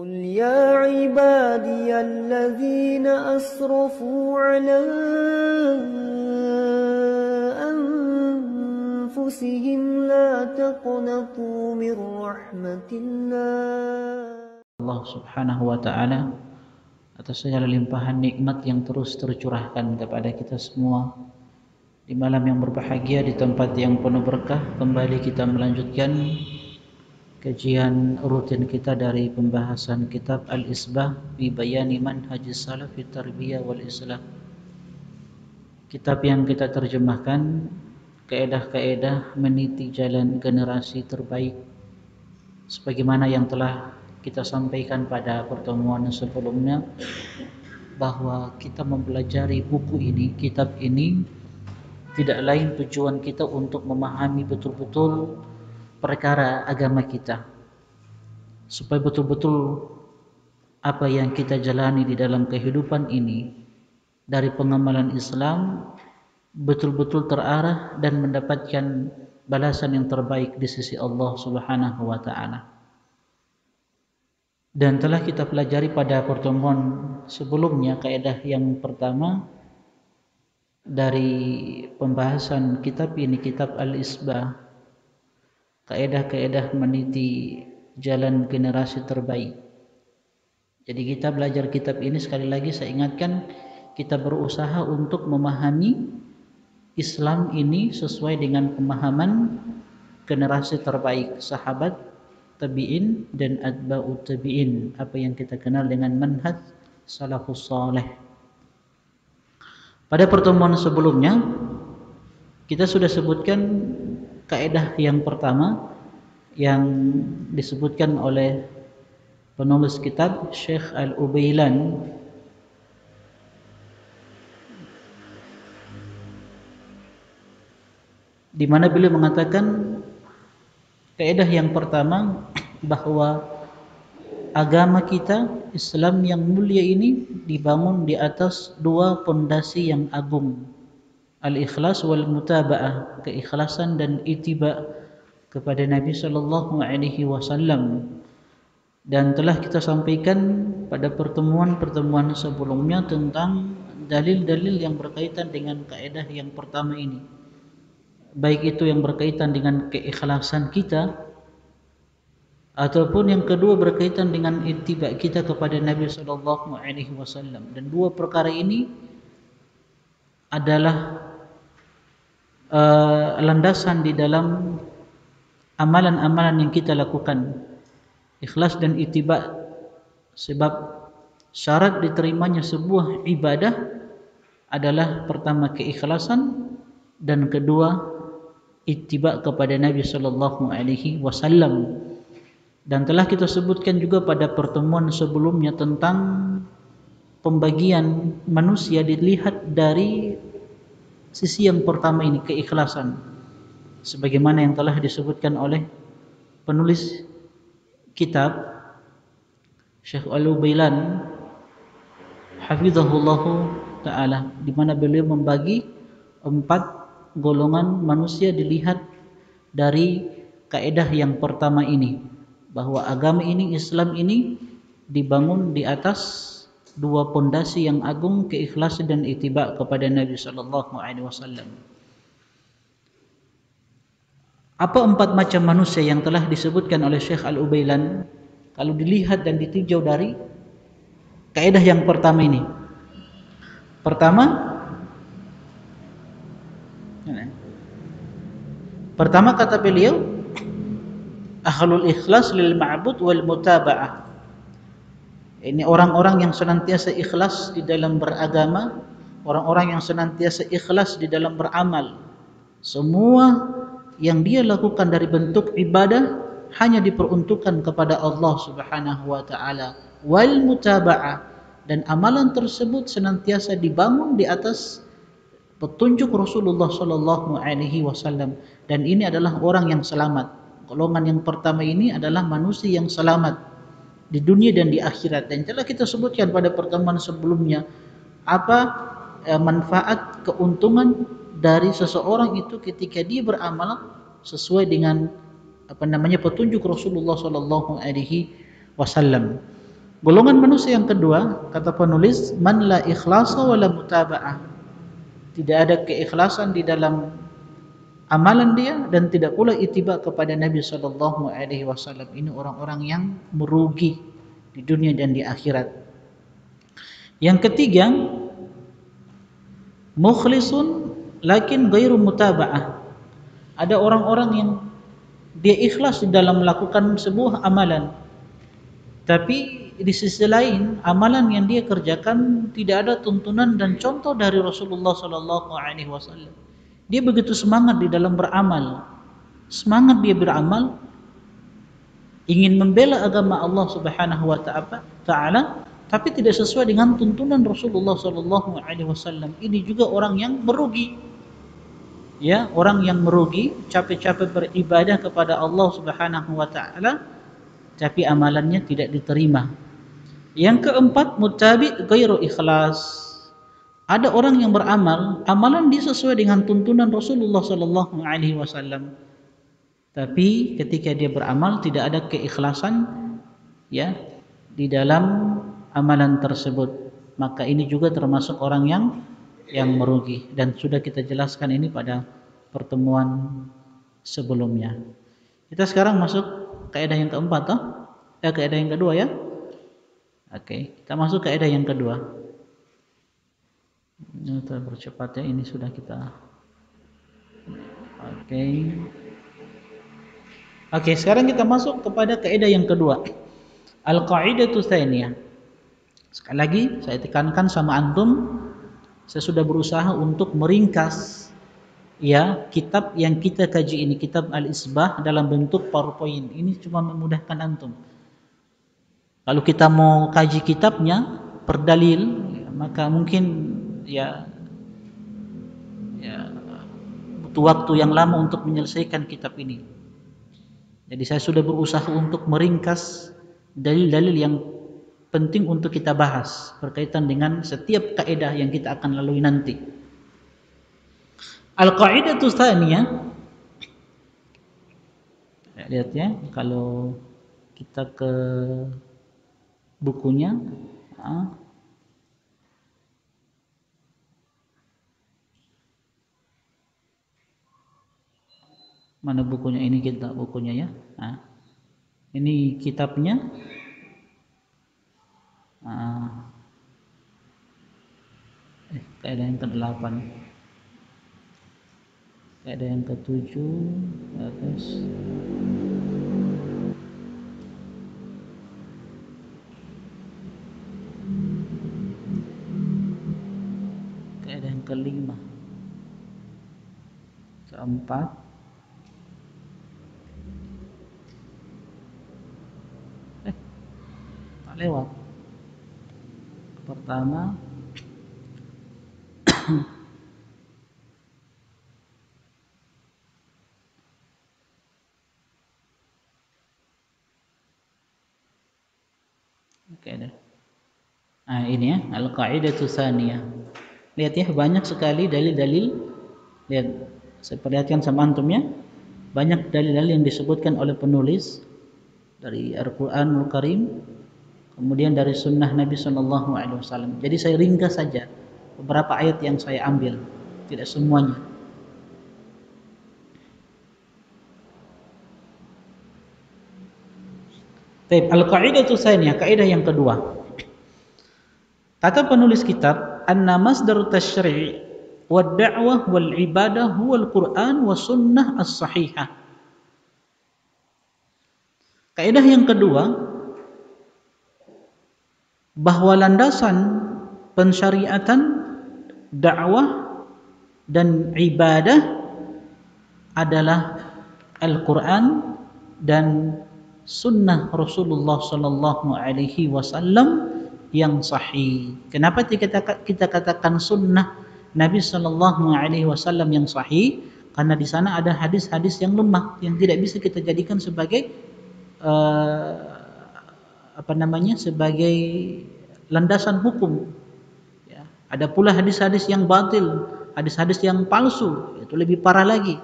قل يا عبادي الذين أسرفوا على أنفسهم لا تقنطوا من رحمة الله. Allah Subhanahu wa Ta'ala atas segala limpahan nikmat yang terus tercurahkan kepada kita semua di malam yang berbahagia, di tempat yang penuh berkah. Kembali kita melanjutkan kajian rutin kita dari pembahasan kitab Al-Isbah fi Bayani Manhajis Salaf fi Tarbiyah wal Islah. Kitab yang kita terjemahkan kaedah-kaedah meniti jalan generasi terbaik, sebagaimana yang telah kita sampaikan pada pertemuan sebelumnya, bahwa kita mempelajari buku ini, kitab ini, tidak lain tujuan kita untuk memahami betul-betul perkara agama kita, supaya betul-betul apa yang kita jalani di dalam kehidupan ini dari pengamalan Islam betul-betul terarah dan mendapatkan balasan yang terbaik di sisi Allah Subhanahu wa Ta'ala. Dan telah kita pelajari pada pertemuan sebelumnya kaidah yang pertama dari pembahasan kitab ini, kitab Al-Isbah, kaedah-kaedah meniti jalan generasi terbaik. Jadi kita belajar kitab ini, sekali lagi saya ingatkan, kita berusaha untuk memahami Islam ini sesuai dengan pemahaman generasi terbaik, sahabat, tabi'in dan atba'ut tabi'in, apa yang kita kenal dengan manhaj salafus saleh. Pada pertemuan sebelumnya kita sudah sebutkan kaidah yang pertama yang disebutkan oleh penulis kitab Syekh Al-Ubailan, di mana beliau mengatakan kaidah yang pertama bahwa agama kita Islam yang mulia ini dibangun di atas dua pondasi yang agung, al-ikhlas wal mutaba'ah, keikhlasan dan ittiba kepada Nabi sallallahu alaihi wasallam. Dan telah kita sampaikan pada pertemuan-pertemuan sebelumnya tentang dalil-dalil yang berkaitan dengan kaidah yang pertama ini, baik itu yang berkaitan dengan keikhlasan kita ataupun yang kedua berkaitan dengan ittiba kita kepada Nabi sallallahu alaihi wasallam. Dan dua perkara ini adalah landasan di dalam amalan-amalan yang kita lakukan, ikhlas dan ittiba. Sebab syarat diterimanya sebuah ibadah adalah pertama keikhlasan dan kedua ittiba kepada Nabi sallallahu alaihi wasallam. Dan telah kita sebutkan juga pada pertemuan sebelumnya tentang pembagian manusia dilihat dari sisi yang pertama ini, keikhlasan, sebagaimana yang telah disebutkan oleh penulis kitab Syekh Al-Ubailan hafizahullahu ta'ala, di mana beliau membagi 4 golongan manusia dilihat dari kaidah yang pertama ini, bahwa agama ini, Islam ini dibangun di atas dua pondasi yang agung, keikhlasan dan ittiba kepada Nabi sallallahu alaihi wasallam. Apa 4 macam manusia yang telah disebutkan oleh Syekh Al-Ubailan kalau dilihat dan ditinjau dari kaidah yang pertama ini? Pertama kata beliau, ahlul ikhlas lil ma'bud wal mutaba'ah. Ini orang-orang yang senantiasa ikhlas di dalam beragama, orang-orang yang senantiasa ikhlas di dalam beramal. Semua yang dia lakukan dari bentuk ibadah hanya diperuntukkan kepada Allah Subhanahu wa Ta'ala. Wal mutaba'ah, dan amalan tersebut senantiasa dibangun di atas petunjuk Rasulullah sallallahu alaihi wasallam. Dan ini adalah orang yang selamat. Golongan yang pertama ini adalah manusia yang selamat di dunia dan di akhirat. Dan telah kita sebutkan pada pertemuan sebelumnya apa manfaat, keuntungan dari seseorang itu ketika dia beramal sesuai dengan petunjuk Rasulullah sallallahu alaihi wasallam. Golongan manusia yang kedua, kata penulis, man la ikhlasa wala mutaba'ah. Tidak ada keikhlasan di dalam amalan dia dan tidak pula ittiba kepada Nabi sallallahu alaihi wasallam. Ini orang-orang yang merugi di dunia dan di akhirat. Yang ketiga, mukhlisun lakin ghairu mutaba'ah. Ada orang-orang yang dia ikhlas di dalam melakukan sebuah amalan, tapi di sisi lain amalan yang dia kerjakan tidak ada tuntunan dan contoh dari Rasulullah sallallahu alaihi wasallam. Dia begitu semangat di dalam beramal. Semangat dia beramal, ingin membela agama Allah Subhanahu wa taala, tapi tidak sesuai dengan tuntunan Rasulullah sallallahu alaihi wasallam. Ini juga orang yang merugi. Ya, orang yang merugi, capek-capek beribadah kepada Allah Subhanahu wa taala, tapi amalannya tidak diterima. Yang keempat, muttabi ghairu ikhlas. Ada orang yang beramal, amalan dia sesuai dengan tuntunan Rasulullah sallallahu alaihi wasallam. Tapi ketika dia beramal tidak ada keikhlasan ya di dalam amalan tersebut. Maka ini juga termasuk orang yang merugi dan sudah kita jelaskan ini pada pertemuan sebelumnya. Kita sekarang masuk kaidah yang keempat toh? Kaidah yang kedua ya. Oke, kita masuk kaidah yang kedua. Ini terpercepat ya, ini sudah kita. Oke, sekarang kita masuk kepada kaidah yang kedua. Al-qaidatu tsaniyah. Sekali lagi saya tekankan sama antum, saya sudah berusaha untuk meringkas ya kitab yang kita kaji ini, kitab Al-Isbah dalam bentuk PowerPoint. Ini cuma memudahkan antum. Kalau kita mau kaji kitabnya per dalil, ya, maka mungkin ya butuh waktu yang lama untuk menyelesaikan kitab ini. Jadi saya sudah berusaha untuk meringkas dalil-dalil yang penting untuk kita bahas berkaitan dengan setiap kaidah yang kita akan lalui nanti. Al-qaidatu tsaniyah. Lihat ya, kalau kita ke bukunya, mana bukunya? Ini kita bukunya ya. Ini kitabnya. Kaidah yang ke-8. Kaidah yang ke-7 atas. Kaidah yang ke-5. Ke-4. Tak lewat. Pertama. Oke deh. Ini ya, al-qaidatu tsaniyah. Lihat ya, banyak sekali dalil-dalil. Lihat, saya perlihatkan sama antum ya. Banyak dalil-dalil yang disebutkan oleh penulis dari Al-Qur'anul Karim, kemudian dari sunnah Nabi sallallahu alaihi wasallam. Jadi saya ringkas saja beberapa ayat yang saya ambil, tidak semuanya. Baik, al-qaidatu tsaniyah, kaidah yang kedua. Kata penulis kitab, anna masdarut tasyri' wad da'wah wal ibadah huwal Qur'an was sunnah as-sahihah. Kaidah yang kedua, bahwa landasan pensyariatan, dakwah dan ibadah adalah Al-Quran dan sunnah Rasulullah sallallahu alaihi wasallam yang sahih. Kenapa kita katakan sunnah Nabi sallallahu alaihi wasallam yang sahih? Karena di sana ada hadis-hadis yang lemah yang tidak bisa kita jadikan sebagai sebagai landasan hukum. Ya, ada pula hadis-hadis yang batil, hadis-hadis yang palsu, itu lebih parah lagi.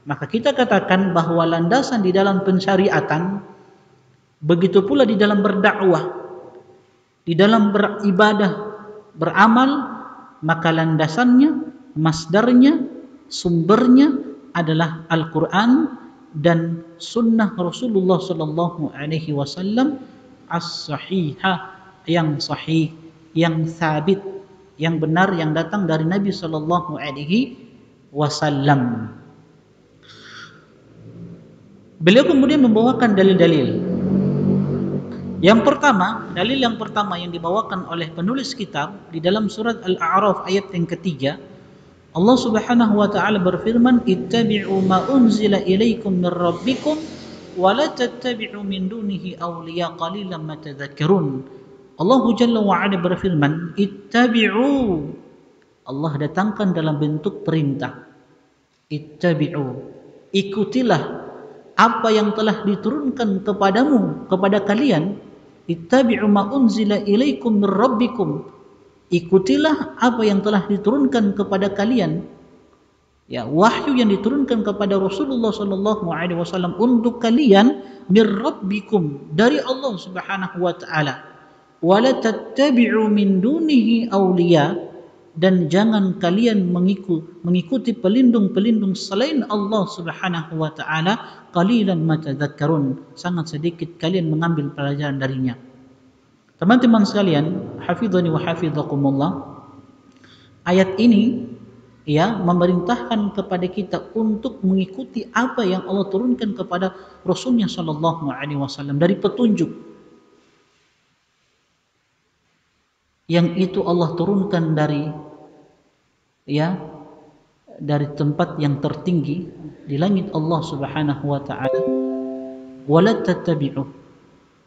Maka kita katakan bahwa landasan di dalam pensyariatan, begitu pula di dalam berdakwah, di dalam beribadah, beramal, maka landasannya, masdarnya, sumbernya adalah Al-Quran dan sunnah Rasulullah sallallahu alaihi wasallam as-sahihah, yang sahih, yang sabit, yang benar, yang datang dari Nabi sallallahu alaihi wasallam. Beliau kemudian membawakan dalil-dalil. Yang pertama, dalil yang pertama yang dibawakan oleh penulis kitab di dalam surat Al-A'raf ayat yang ketiga, Allah Subhanahu wa taala berfirman, "Ittabi'u ma unzila ilaikum min rabbikum wa la tattabi'u min dunihi awliya qalilan ma tadhakkarun." Allah Jalla wa ala berfirman, "Ittabi'u." Allah datangkan dalam bentuk perintah. Ittabi'u. Ikutilah apa yang telah diturunkan kepadamu, kepada kalian. Ittabi'u ma unzila ilaikum min rabbikum. Ikutilah apa yang telah diturunkan kepada kalian, ya, wahyu yang diturunkan kepada Rasulullah sallallahu alaihi wasallam untuk kalian, mir rabbikum, dari Allah Subhanahu wa taala. Wala tattabi'u min dunihi awliya, dan jangan kalian mengikuti pelindung-pelindung selain Allah Subhanahu wa taala. Qalilan ma tadhakkarun, sangat sedikit kalian mengambil pelajaran darinya. Teman-teman sekalian, hafizani wa hafizakumullah, ayat ini ya memerintahkan kepada kita untuk mengikuti apa yang Allah turunkan kepada Rasulnya sallallahu alaihi wasallam dari petunjuk. Yang itu Allah turunkan dari tempat yang tertinggi di langit Allah Subhanahu wa taala. Wala tattabi'u.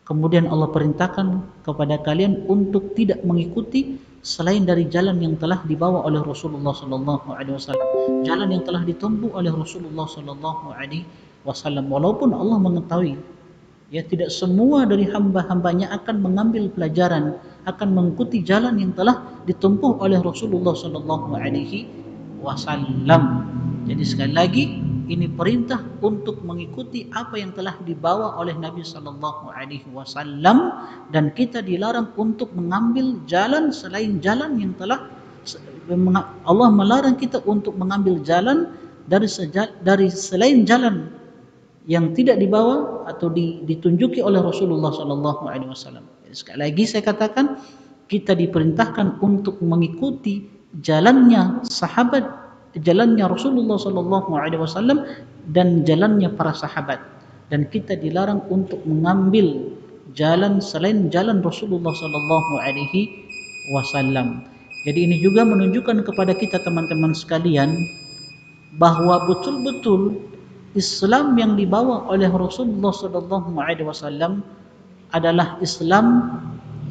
Kemudian Allah perintahkan kepada kalian untuk tidak mengikuti selain dari jalan yang telah dibawa oleh Rasulullah sallallahu alaihi wasallam, jalan yang telah ditempuh oleh Rasulullah sallallahu alaihi wasallam. Walaupun Allah mengetahui, ya, tidak semua dari hamba-hambanya akan mengambil pelajaran, akan mengikuti jalan yang telah ditempuh oleh Rasulullah sallallahu alaihi wasallam. Jadi sekali lagi, ini perintah untuk mengikuti apa yang telah dibawa oleh Nabi sallallahu alaihi wasallam, dan kita dilarang untuk mengambil jalan selain jalan yang telah Allah melarang kita untuk mengambil jalan dari selain jalan yang tidak dibawa atau ditunjuki oleh Rasulullah sallallahu alaihi wasallam. Sekali lagi saya katakan, kita diperintahkan untuk mengikuti jalannya sahabat, jalannya Rasulullah sallallahu alaihi wasallam dan jalannya para sahabat, dan kita dilarang untuk mengambil jalan selain jalan Rasulullah sallallahu alaihi wasallam. Jadi ini juga menunjukkan kepada kita teman-teman sekalian bahwa betul-betul Islam yang dibawa oleh Rasulullah sallallahu alaihi wasallam adalah Islam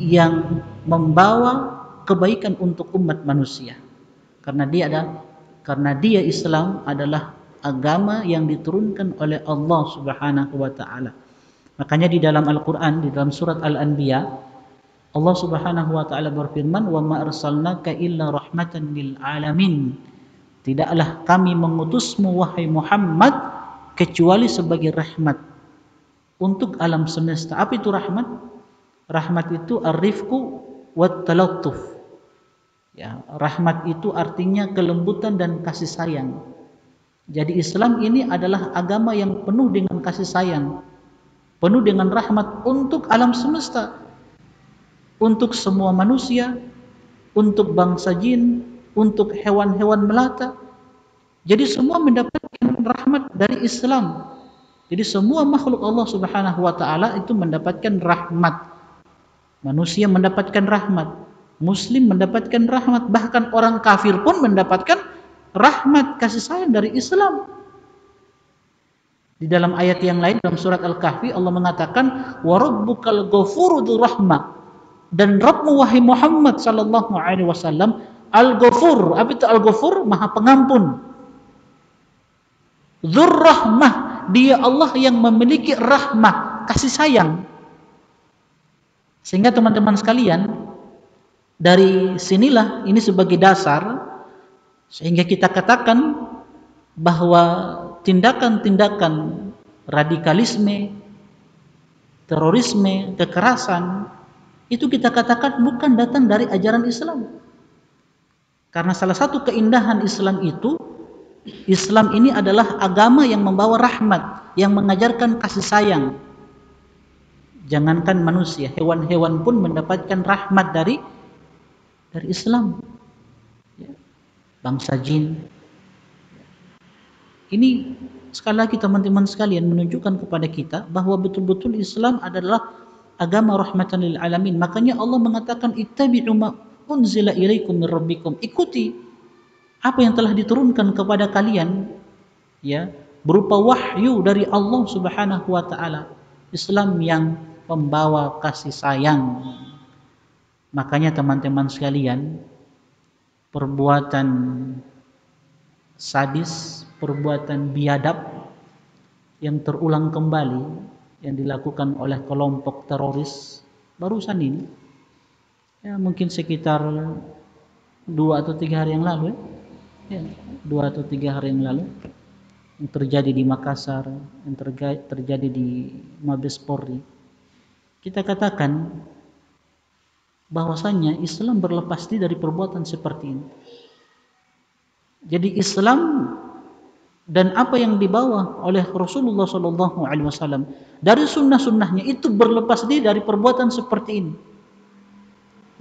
yang membawa kebaikan untuk umat manusia. Karena dia Islam adalah agama yang diturunkan oleh Allah Subhanahu wa taala. Makanya di dalam Al-Qur'an, di dalam surat Al-Anbiya, Allah Subhanahu wa taala berfirman, "Wa ma arsalnaka illa rahmatan lil alamin." Tidaklah kami mengutusmu wahai Muhammad kecuali sebagai rahmat untuk alam semesta. Apa itu rahmat? Rahmat itu ar-rifqu wat talattuf. Ya, rahmat itu artinya kelembutan dan kasih sayang. Jadi Islam ini adalah agama yang penuh dengan kasih sayang, penuh dengan rahmat untuk alam semesta, untuk semua manusia, untuk bangsa jin, untuk hewan-hewan melata. Jadi semua mendapatkan rahmat dari Islam. Jadi semua makhluk Allah Subhanahu wa taala itu mendapatkan rahmat. Manusia mendapatkan rahmat, Muslim mendapatkan rahmat, bahkan orang kafir pun mendapatkan rahmat, kasih sayang dari Islam. Di dalam ayat yang lain dalam surat Al-Kahfi Allah mengatakan, "Wa rabbukal ghafuru dzur rahmah." Dan Rabbmu wahai Muhammad sallallahu alaihi wasallam Al-Ghafur. Apa itu Al-Ghafur? Maha pengampun. Dzur rahmah, dia Allah yang memiliki rahmah, kasih sayang. Sehingga teman-teman sekalian, dari sinilah ini sebagai dasar sehingga kita katakan bahwa tindakan-tindakan radikalisme, terorisme, kekerasan itu kita katakan bukan datang dari ajaran Islam. Karena salah satu keindahan Islam itu, Islam ini adalah agama yang membawa rahmat, yang mengajarkan kasih sayang. Jangankan manusia, hewan-hewan pun mendapatkan rahmat dari Islam. Bangsa jin. Ini sekali lagi teman-teman sekalian menunjukkan kepada kita bahwa betul-betul Islam adalah agama rahmatan lil alamin. Makanya Allah mengatakan ittabi'u ma unzila ilaikum mir rabbikum. Ikuti apa yang telah diturunkan kepada kalian, ya, berupa wahyu dari Allah Subhanahu wa taala. Islam yang membawa kasih sayang. Makanya teman-teman sekalian, perbuatan sadis, perbuatan biadab yang terulang kembali yang dilakukan oleh kelompok teroris barusan ini, ya mungkin sekitar 2 atau 3 hari yang lalu, ya, 2 atau 3 hari yang lalu, yang terjadi di Makassar, yang terjadi di Mabes Polri. Kita katakan bahwasannya Islam berlepas diri dari perbuatan seperti ini. Jadi Islam dan apa yang dibawa oleh Rasulullah SAW dari sunnah-sunnahnya itu berlepas diri dari perbuatan seperti ini,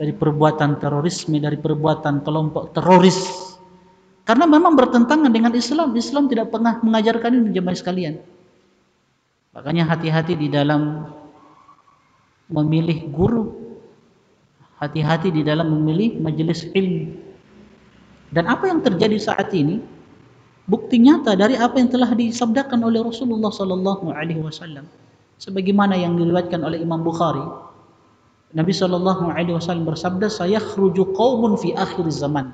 dari perbuatan terorisme, dari perbuatan kelompok teroris, karena memang bertentangan dengan Islam. Islam tidak pernah mengajarkan ini, jemaah sekalian. Makanya hati-hati di dalam memilih guru, hati-hati di dalam memilih majelis ilmu. Dan apa yang terjadi saat ini bukti nyata dari apa yang telah disabdakan oleh Rasulullah sallallahu alaihi wasallam, sebagaimana yang diriwayatkan oleh Imam Bukhari. Nabi sallallahu alaihi wasallam bersabda, "Sayakhruju qaumun fi akhir zaman."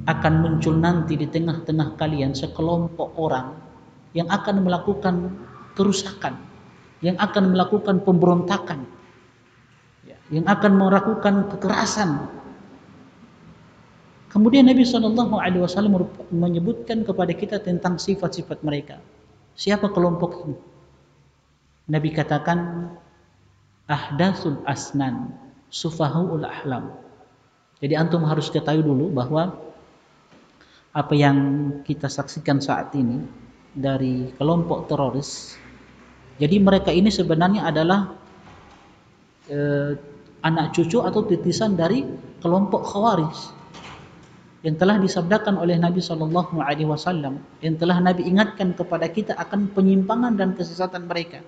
Akan muncul nanti di tengah-tengah kalian sekelompok orang yang akan melakukan kerusakan, yang akan melakukan pemberontakan, yang akan melakukan kekerasan. Kemudian Nabi SAW menyebutkan kepada kita tentang sifat-sifat mereka. Siapa kelompok ini? Nabi katakan, ahdatsul asnan, sufahuul ahlam. Jadi antum harus ketahui dulu bahwa apa yang kita saksikan saat ini dari kelompok teroris, jadi mereka ini sebenarnya adalah anak cucu atau titisan dari kelompok Khawarij yang telah disabdakan oleh Nabi SAW, yang telah Nabi ingatkan kepada kita akan penyimpangan dan kesesatan mereka.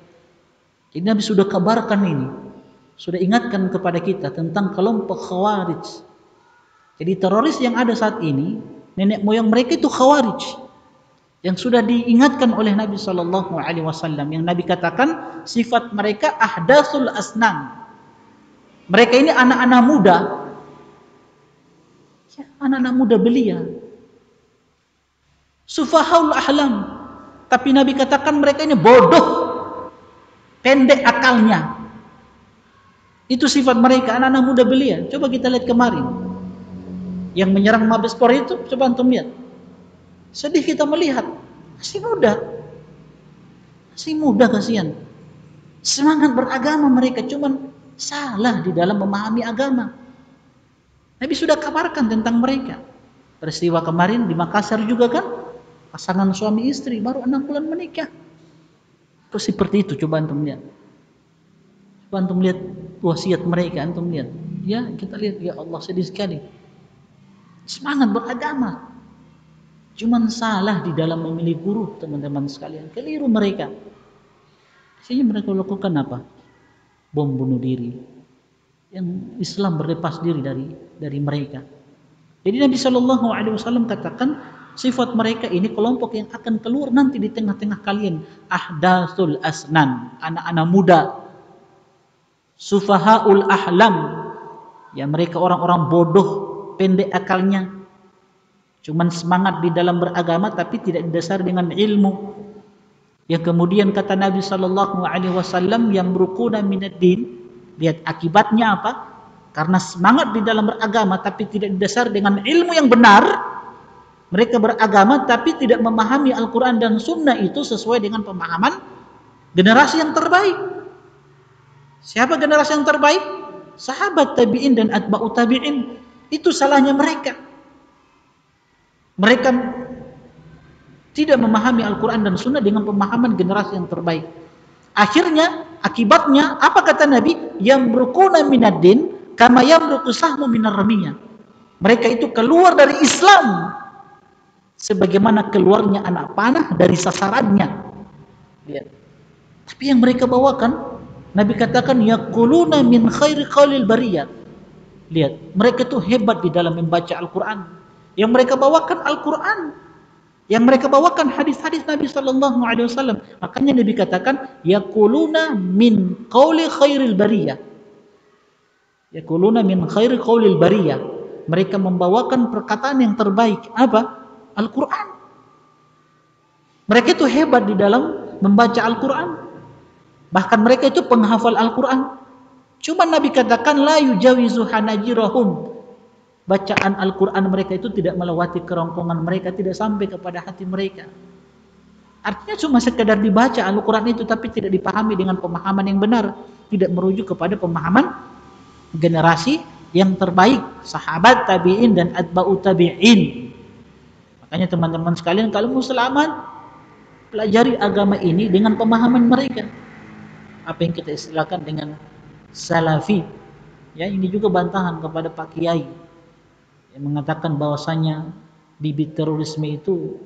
Jadi Nabi sudah kabarkan ini, sudah ingatkan kepada kita tentang kelompok Khawarij. Jadi teroris yang ada saat ini, nenek moyang mereka itu Khawarij, yang sudah diingatkan oleh Nabi SAW, yang Nabi katakan sifat mereka ahdatsul asnan. Mereka ini anak-anak muda, anak-anak muda belia, sufahaul ahlam. Tapi Nabi katakan mereka ini bodoh, pendek akalnya. Itu sifat mereka, anak-anak muda belia. Coba kita lihat kemarin yang menyerang Mabes Polri itu, coba antum lihat. Sedih kita melihat, masih muda kasihan. Semangat beragama mereka, cuman salah di dalam memahami agama. Nabi sudah kabarkan tentang mereka. Peristiwa kemarin di Makassar juga kan, pasangan suami istri baru 6 bulan menikah. Terus seperti itu, coba antum lihat. Coba antum lihat wasiat mereka, antum lihat. Ya, kita lihat, ya Allah, sedih sekali. Semangat beragama, cuman salah di dalam memilih guru, teman-teman sekalian. Keliru mereka. Sehingga mereka lakukan apa? Bom bunuh diri. Yang Islam berlepas diri dari mereka. Jadi Nabi SAW katakan sifat mereka ini kelompok yang akan keluar nanti di tengah-tengah kalian, ahdatsul asnan, anak-anak muda, sufahaul ahlam, ya mereka orang-orang bodoh, pendek akalnya, cuman semangat di dalam beragama tapi tidak didasari dengan ilmu. Yang kemudian kata Nabi SAW, yang rukuna minad-din. Lihat akibatnya apa? Karena semangat di dalam beragama tapi tidak didasar dengan ilmu yang benar. Mereka beragama tapi tidak memahami Al-Quran dan Sunnah itu sesuai dengan pemahaman generasi yang terbaik. Siapa generasi yang terbaik? Sahabat tabi'in dan atba'u tabi'in. Itu salahnya mereka. Mereka tidak memahami Al-Quran dan Sunnah dengan pemahaman generasi yang terbaik. Akhirnya, akibatnya, apa kata Nabi? Yamrukuna minad-din kama yamruku sahmu minar ramiyah. Mereka itu keluar dari Islam sebagaimana keluarnya anak panah dari sasarannya. Lihat. Tapi yang mereka bawakan, Nabi katakan yaquluna min khairi qaulil bariyah. Lihat, mereka itu hebat di dalam membaca Al-Quran. Yang mereka bawakan Al-Quran. Yang mereka bawakan hadis-hadis Nabi sallallahu alaihi wasallam. Makanya Nabi katakan yaquluna min qauli khairil bariyah. Yaquluna min khairi qaulil bariyah. Mereka membawakan perkataan yang terbaik. Apa? Al-Quran. Mereka itu hebat di dalam membaca Al-Quran. Bahkan mereka itu penghafal Al-Quran. Cuma Nabi katakan la yujawizu hanajirahum. Bacaan Al-Quran mereka itu tidak melewati kerongkongan mereka, tidak sampai kepada hati mereka. Artinya cuma sekedar dibaca Al-Quran itu, tapi tidak dipahami dengan pemahaman yang benar, tidak merujuk kepada pemahaman generasi yang terbaik, sahabat tabi'in dan atba'u tabi'in. Makanya teman-teman sekalian, kalau mau selamat, pelajari agama ini dengan pemahaman mereka. Apa yang kita istilahkan dengan salafi. Ya, ini juga bantahan kepada Pak Kiai yang mengatakan bahwasanya bibit terorisme itu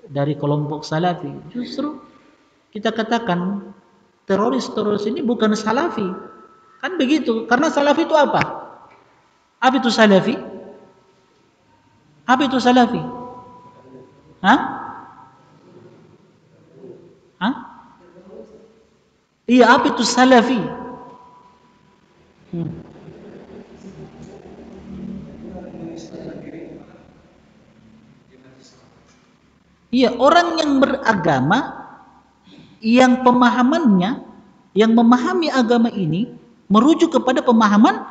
dari kelompok salafi. Justru kita katakan teroris-teroris ini bukan salafi. Kan begitu. Karena salafi itu apa? Apa itu salafi? Apa itu salafi? Hah? Hah? Iya, apa itu salafi? Iya, orang yang beragama, yang pemahamannya, yang memahami agama ini merujuk kepada pemahaman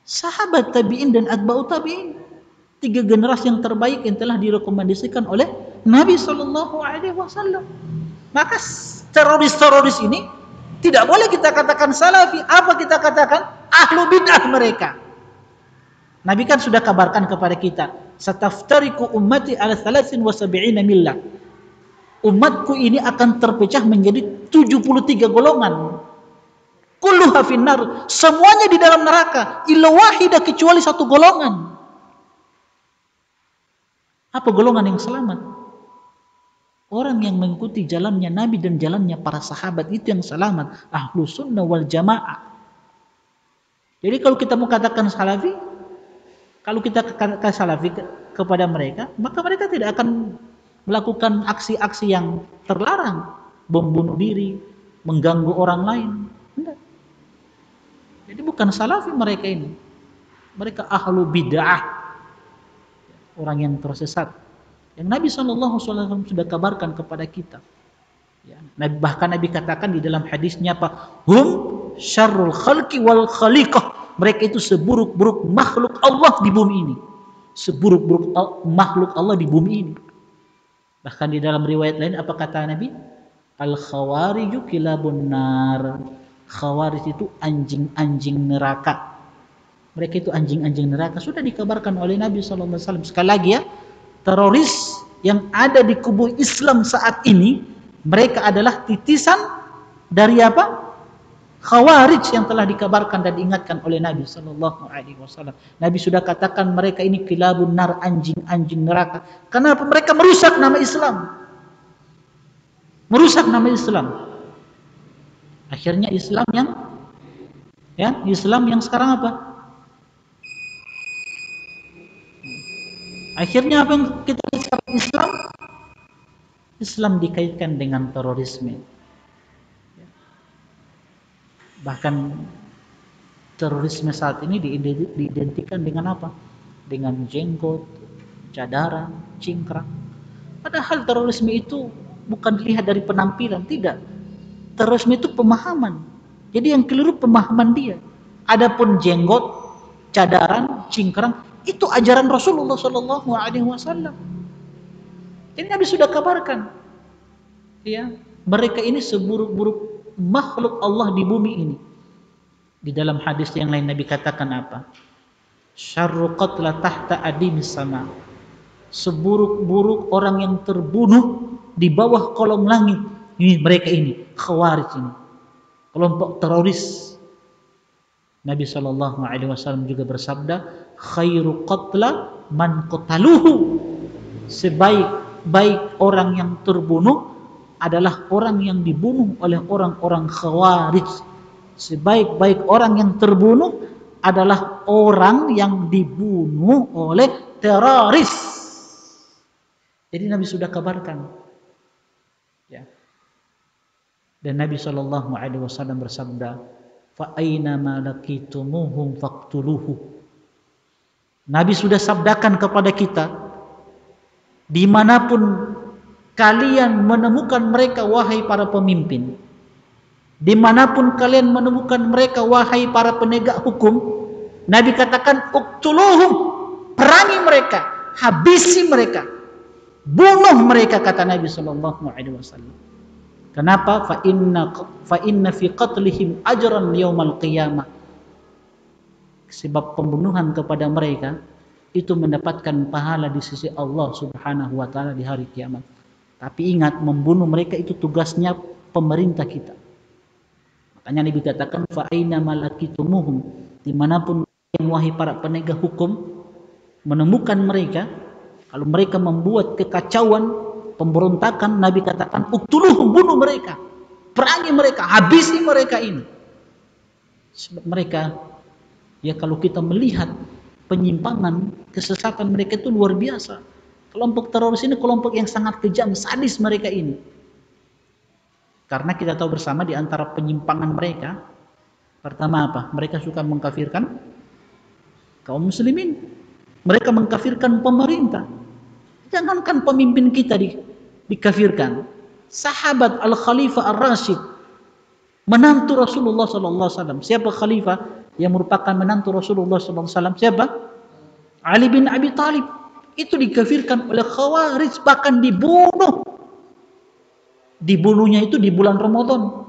sahabat tabi'in dan atba'u tabi'in. 3 generasi yang terbaik yang telah direkomendasikan oleh Nabi sallallahu alaihi wasallam. Maka teroris-teroris ini tidak boleh kita katakan salafi. Apa kita katakan? Ahlu bid'ah mereka. Nabi kan sudah kabarkan kepada kita, sataftariku ummati ala 73 millah. Umatku ini akan terpecah menjadi 73 golongan. Kulluha finnar, semuanya di dalam neraka, illa wahidah, kecuali 1 golongan. Apa golongan yang selamat? Orang yang mengikuti jalannya Nabi dan jalannya para sahabat, itu yang selamat. Ahlus sunnah wal jamaah. Jadi kalau kita mau katakan salafi, kalau kita katakan salafi kepada mereka, maka mereka tidak akan melakukan aksi-aksi yang terlarang, bom bunuh diri, mengganggu orang lain. Tidak. Jadi bukan salafi mereka ini. Mereka ahlu bid'ah, orang yang tersesat. Yang Nabi SAW sudah kabarkan kepada kita. Ya, bahkan Nabi katakan di dalam hadisnya apa? Hum syarrul khalqi wal khaliqah. Mereka itu seburuk-buruk makhluk Allah di bumi ini. Seburuk-buruk makhluk Allah di bumi ini. Bahkan di dalam riwayat lain apa kata Nabi? Al-khawariju kilabun nar. Khawarij itu anjing-anjing neraka. Mereka itu anjing-anjing neraka. Sudah dikabarkan oleh Nabi SAW. Sekali lagi ya, teroris yang ada di kubu Islam saat ini, mereka adalah titisan dari apa? Khawarij yang telah dikabarkan dan diingatkan oleh Nabi SAW. Nabi sudah katakan mereka ini kilabun nar, anjing-anjing neraka. Kenapa? Mereka merusak nama Islam. Merusak nama Islam. Akhirnya Islam yang sekarang apa? Akhirnya apa yang kita lihat Islam? Islam dikaitkan dengan terorisme. Bahkan terorisme saat ini diidentikan dengan apa? Dengan jenggot, cadaran, cingkrang. Padahal terorisme itu bukan dilihat dari penampilan, tidak. Terorisme itu pemahaman. Jadi yang keliru pemahaman dia. Adapun jenggot, cadaran, cingkrang, itu ajaran Rasulullah SAW. Ini Nabi sudah kabarkan. Ya, mereka ini seburuk-buruk makhluk Allah di bumi ini. Di dalam hadis yang lain Nabi katakan apa? Syarru qatla tahta adimis sama. Seburuk-buruk orang yang terbunuh di bawah kolong langit. Ini mereka ini, Khawarij ini. Kelompok teroris. Nabi SAW juga bersabda, khairu qatla man qataluhu. Sebaik-baik orang yang terbunuh adalah orang yang dibunuh oleh orang-orang Khawarij. Sebaik-baik orang yang terbunuh adalah orang yang dibunuh oleh teroris. Jadi Nabi sudah kabarkan. Ya. Dan Nabi SAW bersabda, fa aina ma laqitumuhum faqtuluhu. Nabi sudah sabdakan kepada kita, dimanapun kalian menemukan mereka wahai para pemimpin, dimanapun kalian menemukan mereka wahai para penegak hukum, Nabi katakan uqtuluhum, perangi mereka, habisi mereka, bunuh mereka, kata Nabi SAW. Kenapa? Fa inna fi qatlihim ajran yaumal qiyamah. Sebab pembunuhan kepada mereka itu mendapatkan pahala di sisi Allah Subhanahu wa taala di hari kiamat. Tapi ingat, membunuh mereka itu tugasnya pemerintah kita. Makanya Nabi katakan fa aina malakitumuhum, dimanapun yang wahai para penegak hukum menemukan mereka, kalau mereka membuat kekacauan, pemberontakan, Nabi katakan uktuluhum, bunuh mereka, perangi mereka, habisi mereka ini. Sebab mereka, ya kalau kita melihat penyimpangan, kesesatan mereka itu luar biasa. Kelompok teroris ini kelompok yang sangat kejam, sadis mereka ini. Karena kita tahu bersama di antara penyimpangan mereka, pertama apa? Mereka suka mengkafirkan kaum muslimin. Mereka mengkafirkan pemerintah. Jangankan pemimpin kita dikafirkan. Sahabat Al-Khalifah Ar-Rasyid, menantu Rasulullah SAW. Siapa khalifah yang merupakan menantu Rasulullah SAW? Siapa? Ali bin Abi Thalib. Itu dikafirkan oleh Khawarij, bahkan dibunuh. Dibunuhnya itu di bulan Ramadan,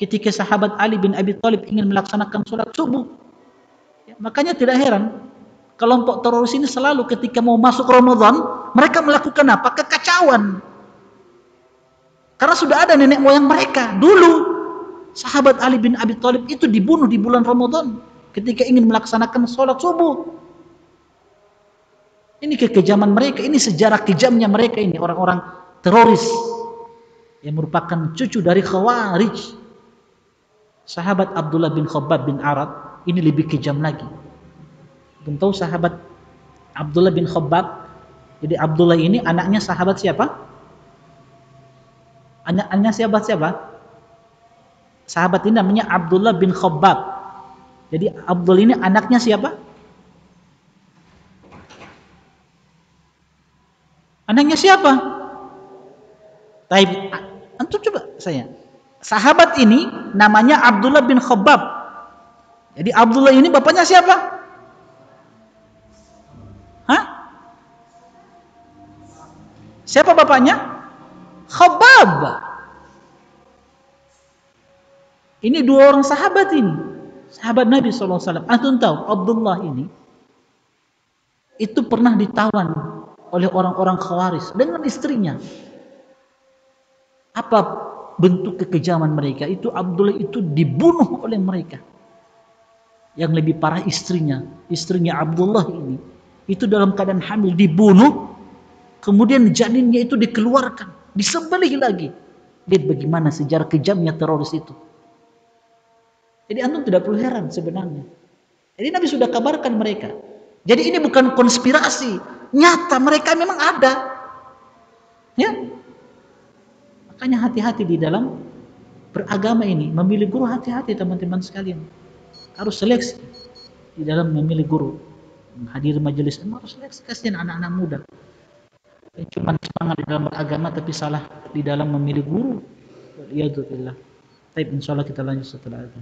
ketika sahabat Ali bin Abi Thalib ingin melaksanakan sholat subuh. Ya, makanya tidak heran kelompok teroris ini selalu ketika mau masuk Ramadan, mereka melakukan apa? Kekacauan. Karena sudah ada nenek moyang mereka dulu, sahabat Ali bin Abi Thalib itu dibunuh di bulan Ramadan ketika ingin melaksanakan sholat subuh. Ini kekejaman mereka, ini sejarah kejamnya mereka ini, orang-orang teroris yang merupakan cucu dari Khawarij. Sahabat Abdullah bin Khabbab bin Arad ini lebih kejam lagi. Tahu sahabat Abdullah bin Khabbab? Jadi Abdullah ini anaknya sahabat siapa? Anaknya siapa? Sahabat ini namanya Abdullah bin Khabbab. Jadi Abdullah ini anaknya siapa? Anaknya siapa? Taib. Antum coba saya. Sahabat ini namanya Abdullah bin Khabbab. Jadi Abdullah ini bapaknya siapa? Hah? Siapa bapaknya? Khabbab. Ini dua orang sahabat ini. Sahabat Nabi SAW. Antum tahu Abdullah ini itu pernah ditawan oleh orang-orang Khawarij dengan istrinya. Apa bentuk kekejaman mereka? Itu Abdullah itu dibunuh oleh mereka. Yang lebih parah istrinya Abdullah ini itu dalam keadaan hamil dibunuh, kemudian janinnya itu dikeluarkan, disembelih lagi. Lihat bagaimana sejarah kejamnya teroris itu. Jadi antum tidak perlu heran sebenarnya. Jadi Nabi sudah kabarkan mereka. Jadi ini bukan konspirasi, nyata mereka memang ada. Ya. Makanya hati-hati di dalam beragama ini, memilih guru hati-hati teman-teman sekalian. Harus seleksi di dalam memilih guru. Hadir majelis harus seleksi, kasihan anak-anak muda. Cuma semangat di dalam beragama tapi salah di dalam memilih guru. Waliyadzubillah. Baik, insyaallah kita lanjut setelah itu.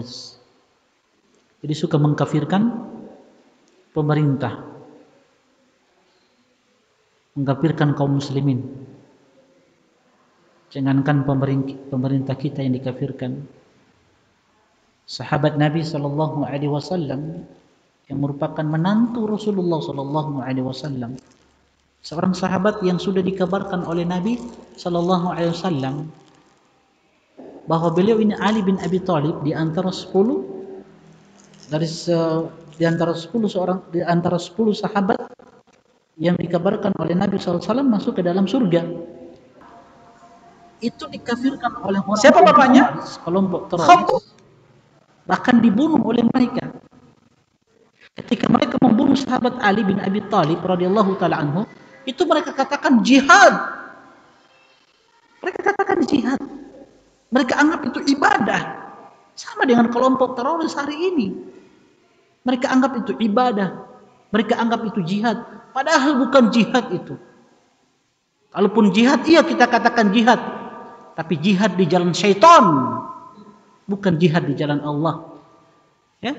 Jadi suka mengkafirkan pemerintah, mengkafirkan kaum muslimin. Jangankan pemerintah kita yang dikafirkan, sahabat Nabi sallallahu alaihi wasallam yang merupakan menantu Rasulullah sallallahu alaihi wasallam, seorang sahabat yang sudah dikabarkan oleh Nabi sallallahu alaihi wasallam bahwa beliau ini Ali bin Abi Thalib di antara 10 sahabat yang dikabarkan oleh Nabi sallallahu alaihi wasallam masuk ke dalam surga. Itu dikafirkan oleh orang. Siapa bapaknya? Kelompok teroris. Bahkan dibunuh oleh mereka. Ketika mereka membunuh sahabat Ali bin Abi Thalib radhiyallahu taala anhu, itu mereka katakan jihad. Mereka katakan jihad. Mereka anggap itu ibadah. Sama dengan kelompok teroris hari ini. Mereka anggap itu ibadah. Mereka anggap itu jihad. Padahal bukan jihad itu. Kalaupun jihad, iya kita katakan jihad. Tapi jihad di jalan syaitan. Bukan jihad di jalan Allah. Ya.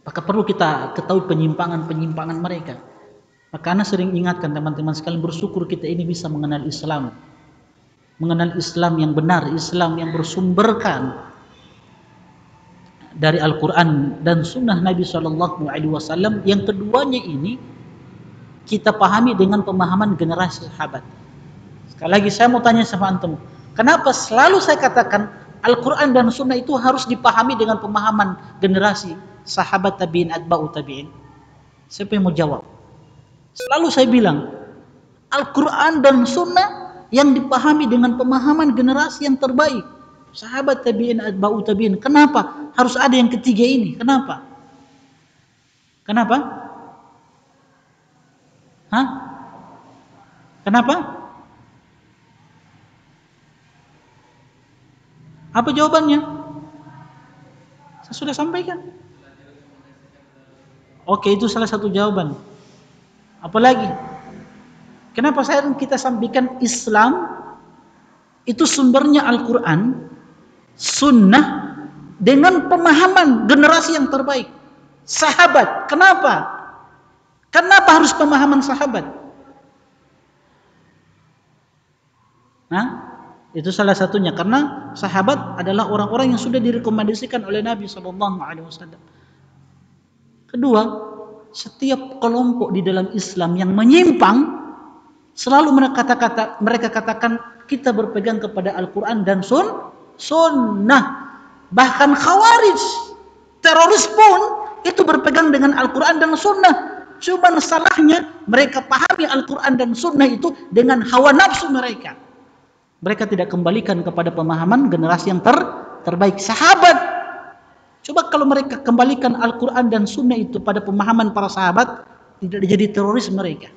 Maka perlu kita ketahui penyimpangan-penyimpangan mereka. Maka Ana sering ingatkan teman-teman sekalian, bersyukur kita ini bisa mengenal Islam. Mengenal Islam yang benar, Islam yang bersumberkan dari Al-Quran dan Sunnah Nabi SAW. Yang keduanya ini kita pahami dengan pemahaman generasi sahabat. Sekali lagi saya mau tanya sama antum, kenapa selalu saya katakan Al-Quran dan Sunnah itu harus dipahami dengan pemahaman generasi sahabat tabi'in, atba'u tabi'in? Siapa yang mau jawab? Selalu saya bilang Al-Quran dan Sunnah yang dipahami dengan pemahaman generasi yang terbaik, sahabat tabi'in, atba'u tabi'in. Kenapa harus ada yang ketiga ini? Kenapa? Kenapa? Hah? Kenapa? Apa jawabannya? Saya sudah sampaikan. Oke, itu salah satu jawaban. Apalagi? Kenapa kita sampaikan Islam itu sumbernya Al-Quran, Sunnah dengan pemahaman generasi yang terbaik, sahabat. Kenapa? Kenapa harus pemahaman sahabat? Nah, itu salah satunya karena sahabat adalah orang-orang yang sudah direkomendasikan oleh Nabi SAW. Kedua, setiap kelompok di dalam Islam yang menyimpang selalu mereka katakan kita berpegang kepada Al-Quran dan Sunnah. Bahkan Khawarij, teroris pun itu berpegang dengan Al-Quran dan Sunnah. Cuma salahnya mereka pahami Al-Quran dan Sunnah itu dengan hawa nafsu mereka. Mereka tidak kembalikan kepada pemahaman generasi yang terbaik, sahabat. Coba kalau mereka kembalikan Al-Quran dan Sunnah itu pada pemahaman para sahabat, tidak jadi teroris mereka.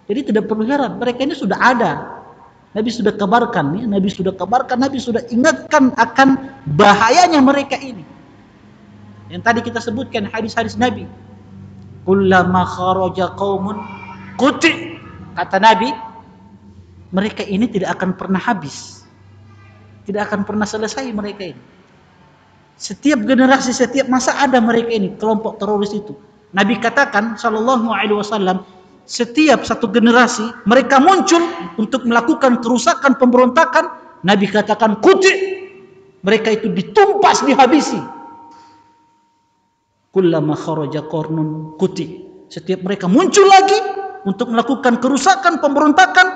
Jadi tidak perlu heran, mereka ini sudah ada. Nabi sudah kabarkan, Nabi sudah ingatkan akan bahayanya mereka ini. Yang tadi kita sebutkan hadis-hadis Nabi. Kullama kharaja qaumun quti. Kata Nabi, mereka ini tidak akan pernah habis. Tidak akan pernah selesai mereka ini. Setiap generasi, setiap masa ada mereka ini, kelompok teroris itu. Nabi katakan sallallahu alaihi wasallam, setiap satu generasi mereka muncul untuk melakukan kerusakan, pemberontakan. Nabi katakan kuti, mereka itu ditumpas, dihabisi. Kullama kharaja qarnun kuti, setiap mereka muncul lagi untuk melakukan kerusakan, pemberontakan,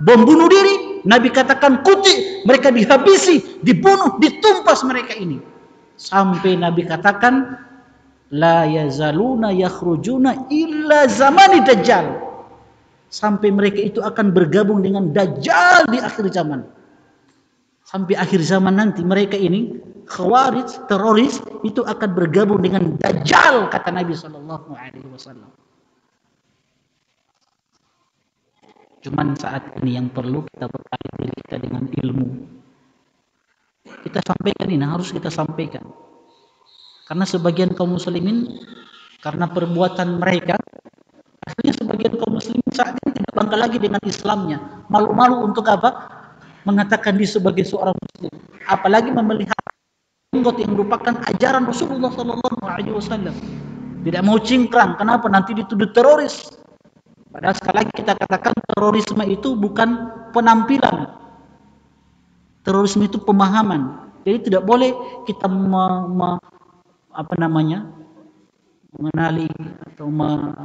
bom bunuh diri. Nabi katakan kuti, mereka dihabisi, dibunuh, ditumpas mereka ini. Sampai Nabi katakan la yazaluna yakhrujuna illa zamani dajjal. Sampai mereka itu akan bergabung dengan Dajjal di akhir zaman. Sampai akhir zaman nanti mereka ini Khawarij, teroris itu akan bergabung dengan Dajjal, kata Nabi sallallahu alaihi wasallam. Cuman saat ini yang perlu kita bekali diri kita dengan ilmu. Kita sampaikan ini, harus kita sampaikan. Karena sebagian kaum muslimin, karena perbuatan mereka, akhirnya sebagian kaum muslimin saat ini tidak bangga lagi dengan Islamnya. Malu-malu untuk apa? mengatakan dia sebagai seorang muslim, apalagi memelihara jenggot yang merupakan ajaran Rasulullah sallallahu alaihi wasallam. Tidak mau cingkrang, kenapa? Nanti dituduh teroris. Padahal sekali lagi kita katakan terorisme itu bukan penampilan. Terorisme itu pemahaman. Jadi tidak boleh kita mengenali atau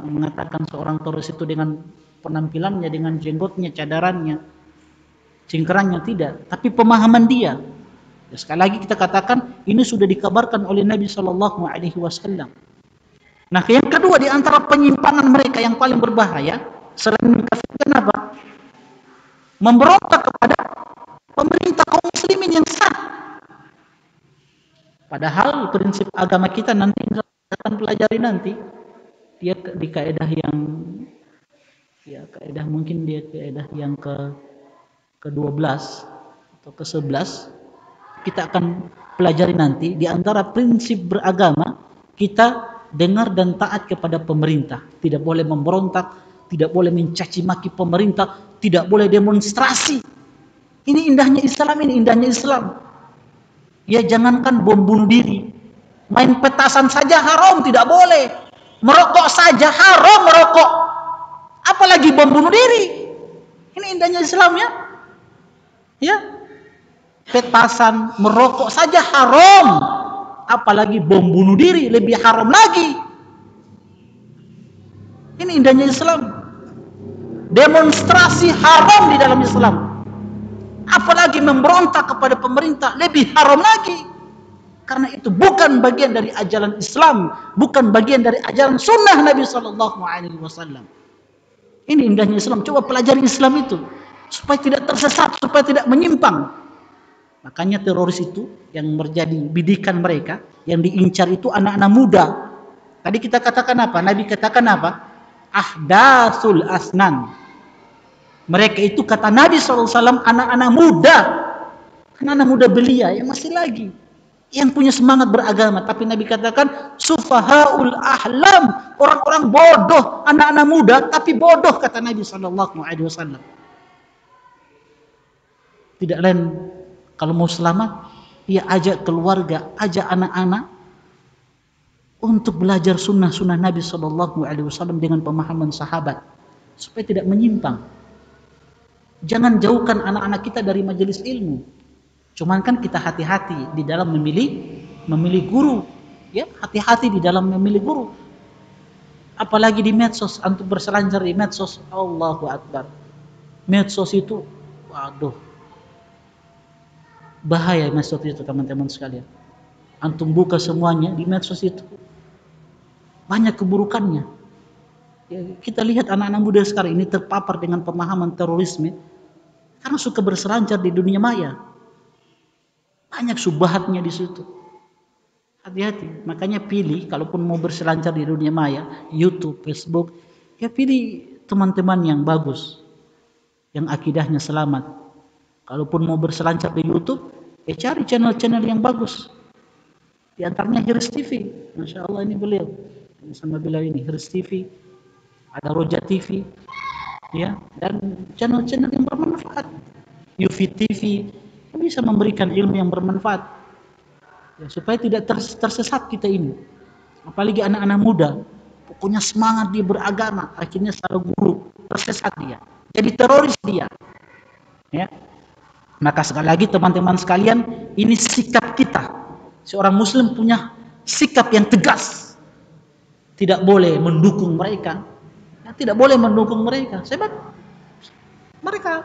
mengatakan seorang teroris itu dengan penampilannya, dengan jenggotnya, cadarannya, cingkrangnya, tidak. Tapi pemahaman dia. Ya, sekali lagi kita katakan ini sudah dikabarkan oleh Nabi Shallallahu Alaihi Wasallam. Nah, yang kedua di antara penyimpangan mereka yang paling berbahaya selain mengkafirkan apa? Memberontak kepada pemerintah kaum muslimin yang sah. Padahal prinsip agama kita nanti akan pelajari nanti dia di kaidah yang mungkin dia kaidah yang ke-12 atau ke-11 kita akan pelajari nanti di antara prinsip beragama kita dengar dan taat kepada pemerintah, tidak boleh memberontak, tidak boleh mencaci maki pemerintah, tidak boleh demonstrasi. Ini indahnya Islam, ini indahnya Islam. Ya, jangankan bom bunuh diri, main petasan saja haram, tidak boleh. Merokok saja haram merokok, apalagi bom bunuh diri. Ini indahnya Islam ya. Ya, petasan, merokok saja haram, apalagi bom bunuh diri lebih haram lagi. Ini indahnya Islam. Demonstrasi haram di dalam Islam, apalagi memberontak kepada pemerintah lebih haram lagi. Karena itu bukan bagian dari ajaran Islam, bukan bagian dari ajaran sunnah Nabi Sallallahu Alaihi Wasallam. Ini indahnya Islam. Coba pelajari Islam itu supaya tidak tersesat, supaya tidak menyimpang. Makanya teroris itu yang menjadi bidikan mereka, yang diincar itu anak-anak muda. Tadi kita katakan apa? Nabi katakan apa? Ahdatsul asnan. Mereka itu kata Nabi SAW anak-anak muda. Anak-anak muda belia yang masih lagi, yang punya semangat beragama. Tapi Nabi katakan sufahaul ahlam, orang-orang bodoh, anak-anak muda tapi bodoh, kata Nabi SAW. Tidak lain, kalau mau selamat, ya ajak keluarga, ajak anak-anak untuk belajar sunnah-sunnah Nabi SAW dengan pemahaman sahabat, supaya tidak menyimpang. Jangan jauhkan anak-anak kita dari majelis ilmu. Cuman kan kita hati-hati di dalam memilih guru, ya, hati-hati di dalam memilih guru. Apalagi di medsos, antum berselancar di medsos, Allahu Akbar. Medsos itu, waduh, bahaya medsos itu teman-teman sekalian. Antum buka semuanya di medsos itu, banyak keburukannya. Ya, kita lihat anak-anak muda sekarang ini terpapar dengan pemahaman terorisme karena suka berselancar di dunia maya. Banyak subhatnya di situ. Hati-hati. Makanya pilih, kalaupun mau berselancar di dunia maya, YouTube, Facebook, ya pilih teman-teman yang bagus, yang akidahnya selamat. Kalaupun mau berselancar di YouTube, ya cari channel-channel yang bagus. Di antaranya Hirs TV. Masya Allah, ini beliau sama beliau ini Hirs TV, ada Roja TV, ya, dan channel-channel yang bermanfaat. Yufi TV yang bisa memberikan ilmu yang bermanfaat, ya, supaya tidak tersesat kita ini. Apalagi anak-anak muda, pokoknya semangat dia beragama, akhirnya salah guru, tersesat dia, jadi teroris dia. Ya, maka sekali lagi teman-teman sekalian, ini sikap kita. Seorang Muslim punya sikap yang tegas. Tidak boleh mendukung mereka. Ya, tidak boleh mendukung mereka. Sebab mereka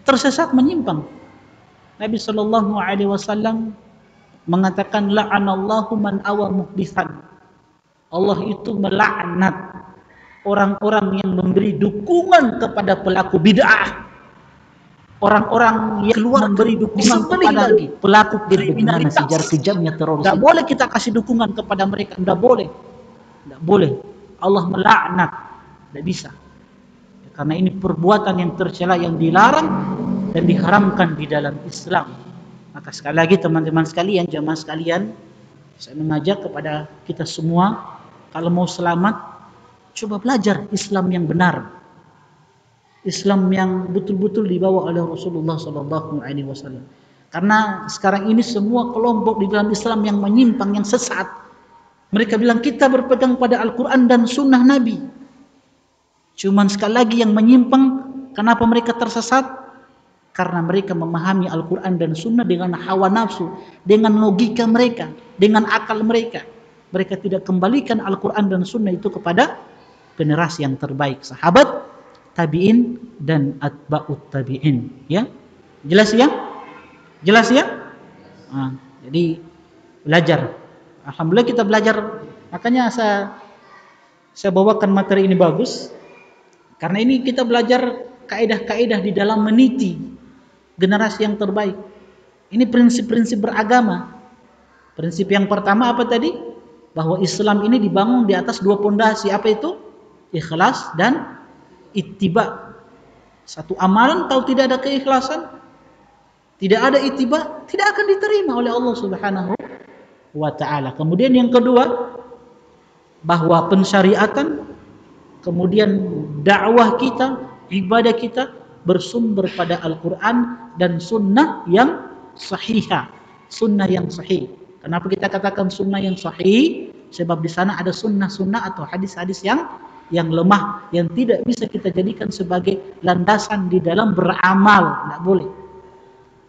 tersesat, menyimpang. Nabi Shallallahu Alaihi Wasallam mengatakan la'anallahu man awa muhditsan. Allah itu melaknat orang-orang yang memberi dukungan kepada pelaku bid'ah. Orang-orang yang keluar memberi dukungan kepada pelaku kriminalitas, sejarah kejamnya teroris. Tidak boleh kita kasih dukungan kepada mereka. Tidak boleh. Tidak boleh. Allah melaknat. Tidak bisa. Karena ini perbuatan yang tercela, yang dilarang dan diharamkan di dalam Islam. Maka sekali lagi teman-teman sekalian, jamaah sekalian, saya mengajak kepada kita semua, kalau mau selamat, coba belajar Islam yang benar. Islam yang betul-betul dibawa oleh Rasulullah SAW. Karena sekarang ini semua kelompok di dalam Islam yang menyimpang, yang sesat, mereka bilang kita berpegang pada Al-Quran dan Sunnah Nabi. Cuman sekali lagi yang menyimpang, kenapa mereka tersesat? Karena mereka memahami Al-Quran dan Sunnah dengan hawa nafsu, dengan logika mereka, dengan akal mereka. Mereka tidak kembalikan Al-Quran dan Sunnah itu kepada generasi yang terbaik, sahabat, tabi'in dan atba'ut tabi'in. Ya, jelas ya? Jelas ya? Nah, jadi belajar. Alhamdulillah kita belajar. Makanya saya bawakan materi ini bagus. Karena ini kita belajar kaidah-kaidah di dalam meniti generasi yang terbaik. Ini prinsip-prinsip beragama. Prinsip yang pertama apa tadi? Bahwa Islam ini dibangun di atas dua pondasi. Apa itu? Ikhlas dan ittiba. Satu amalan kalau tidak ada keikhlasan, tidak ada ittiba, tidak akan diterima oleh Allah Subhanahu wa ta'ala. Kemudian yang kedua, bahwa pensyariatan, kemudian dakwah kita, ibadah kita bersumber pada Al-Quran dan sunnah yang sahihah. Sunnah yang sahih. Kenapa kita katakan sunnah yang sahih? Sebab di sana ada sunnah-sunnah atau hadis-hadis yang lemah, yang tidak bisa kita jadikan sebagai landasan di dalam beramal. Tidak boleh.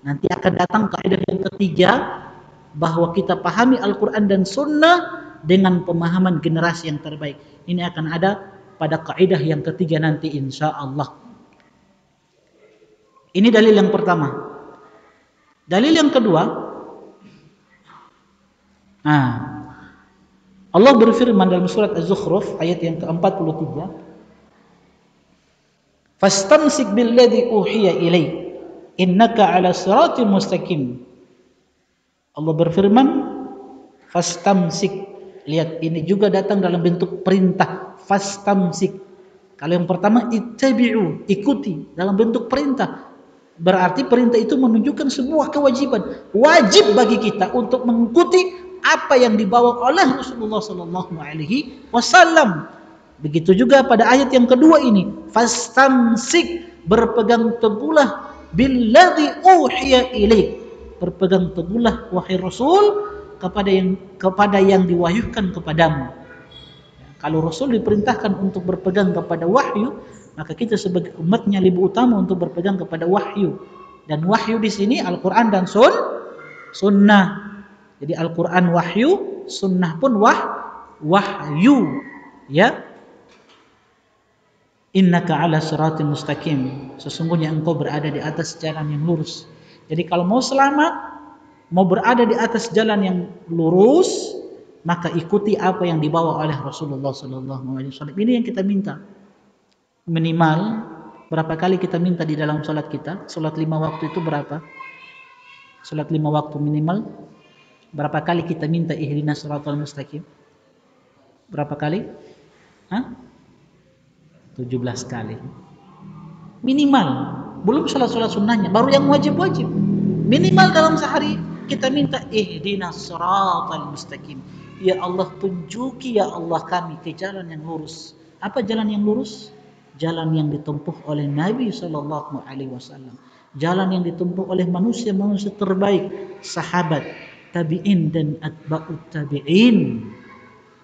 Nanti akan datang kaidah yang ketiga, bahwa kita pahami Al-Quran dan Sunnah dengan pemahaman generasi yang terbaik. Ini akan ada pada kaidah yang ketiga nanti insya Allah. Ini dalil yang pertama. Dalil yang kedua, Allah berfirman dalam surat Az-Zukhruf ayat yang ke-43, "Fastamsik billadzi uhiya ilaik, innaka 'ala siratin mustaqim." Allah berfirman, "Fastamsik." Lihat, ini juga datang dalam bentuk perintah. Fastamsik. Kalau yang pertama ittabi'u, ikuti, dalam bentuk perintah. Berarti perintah itu menunjukkan sebuah kewajiban. Wajib bagi kita untuk mengikuti apa yang dibawa oleh Rasulullah SAW. Begitu juga pada ayat yang kedua ini, fastamsik, berpegang teguhlah billadzi uhiya ilaik, berpegang teguhlah wahai Rasul kepada yang diwahyukan kepadamu. Kalau Rasul diperintahkan untuk berpegang kepada wahyu, maka kita sebagai umatnya lebih utama untuk berpegang kepada wahyu. Dan wahyu di sini Al-Quran dan Sunnah. Jadi Al-Quran wahyu, Sunnah pun wahyu. Ya. Innaka 'ala siratin mustaqim. Sesungguhnya engkau berada di atas jalan yang lurus. Jadi kalau mau selamat, mau berada di atas jalan yang lurus, maka ikuti apa yang dibawa oleh Rasulullah SAW. Ini yang kita minta. Minimal berapa kali kita minta di dalam salat kita? Salat 5 waktu itu berapa? Salat 5 waktu minimal berapa kali kita minta ihdinas siratal mustaqim? Berapa kali? 17 kali. Minimal. Belum salat-salat sunnahnya, baru yang wajib-wajib. Minimal dalam sehari kita minta ihdinas siratal mustaqim. Ya Allah, tunjuki ya Allah kami ke jalan yang lurus. Apa jalan yang lurus? Jalan yang ditempuh oleh Nabi SAW. Jalan yang ditempuh oleh manusia-manusia terbaik, sahabat, tabi'in dan atba'ut tabi'in.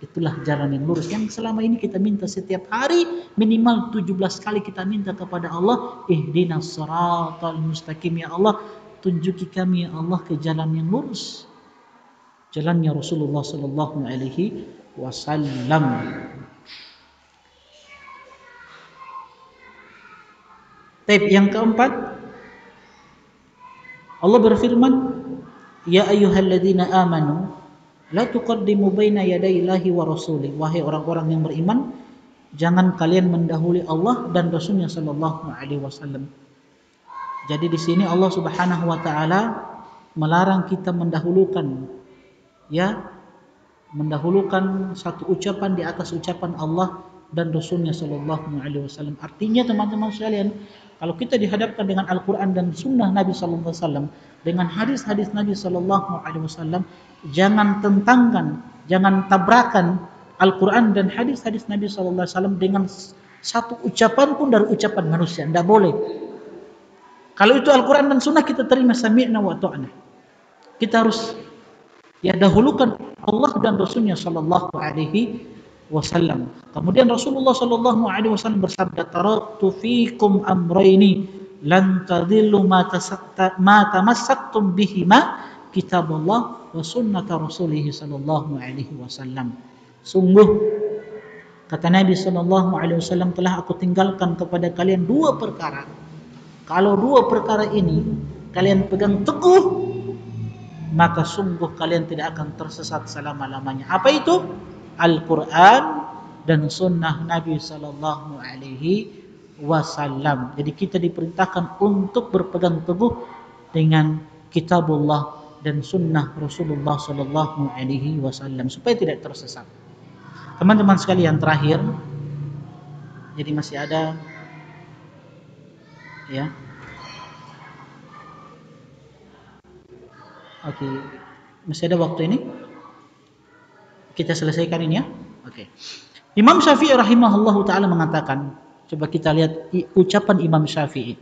Itulah jalan yang lurus yang selama ini kita minta setiap hari, minimal 17 kali kita minta kepada Allah, ihdinas siratal mustaqim, ya Allah, tunjuki kami ya Allah ke jalan yang lurus. Jalannya Rasulullah SAW. Taib yang keempat, Allah berfirman, ya ayyuhalladzina amanu la tuqaddimu baina yadayillahi wa rasulih. Wahai orang-orang yang beriman, jangan kalian mendahului Allah dan Rasulnya sallallahu alaihi wasallam. Jadi di sini Allah Subhanahu wa taala melarang kita mendahulukan satu ucapan di atas ucapan Allah dan Rasulnya sallallahu alaihi wasallam. Artinya teman-teman sekalian, kalau kita dihadapkan dengan Al-Quran dan Sunnah Nabi sallallahu alaihi wasallam, dengan hadis-hadis Nabi sallallahu alaihi wasallam, jangan tentangkan, jangan tabrakan Al-Quran dan hadis-hadis Nabi sallallahu alaihi wasallam dengan satu ucapan pun dari ucapan manusia, tidak boleh. Kalau itu Al-Quran dan Sunnah kita terima sami'na wa ta'na. Kita harus dahulukan Allah dan Rasulnya Sallallahu Alaihi Wasallam. Kemudian Rasulullah Sallallahu Alaihi Wasallam bersabda, taraktu fikum amrayni lan tadillu ma tamassaktum bihima kitabullah wa sunnata rasulih Sallallahu Alaihi Wasallam. Sungguh, kata Nabi Sallallahu Alaihi Wasallam, telah aku tinggalkan kepada kalian dua perkara. Kalau dua perkara ini kalian pegang teguh, maka sungguh kalian tidak akan tersesat selama-lamanya. Apa itu? Al-Quran dan Sunnah Nabi Sallallahu Alaihi Wasallam. Jadi kita diperintahkan untuk berpegang teguh dengan Kitabullah dan Sunnah Rasulullah Sallallahu Alaihi Wasallam supaya tidak tersesat. Teman-teman sekalian, terakhir, jadi masih ada, ya. Oke, masih ada waktu ini. Kita selesaikan ini ya. Oke. Imam Syafi'i rahimahullahu taala mengatakan, coba kita lihat ucapan Imam Syafi'i.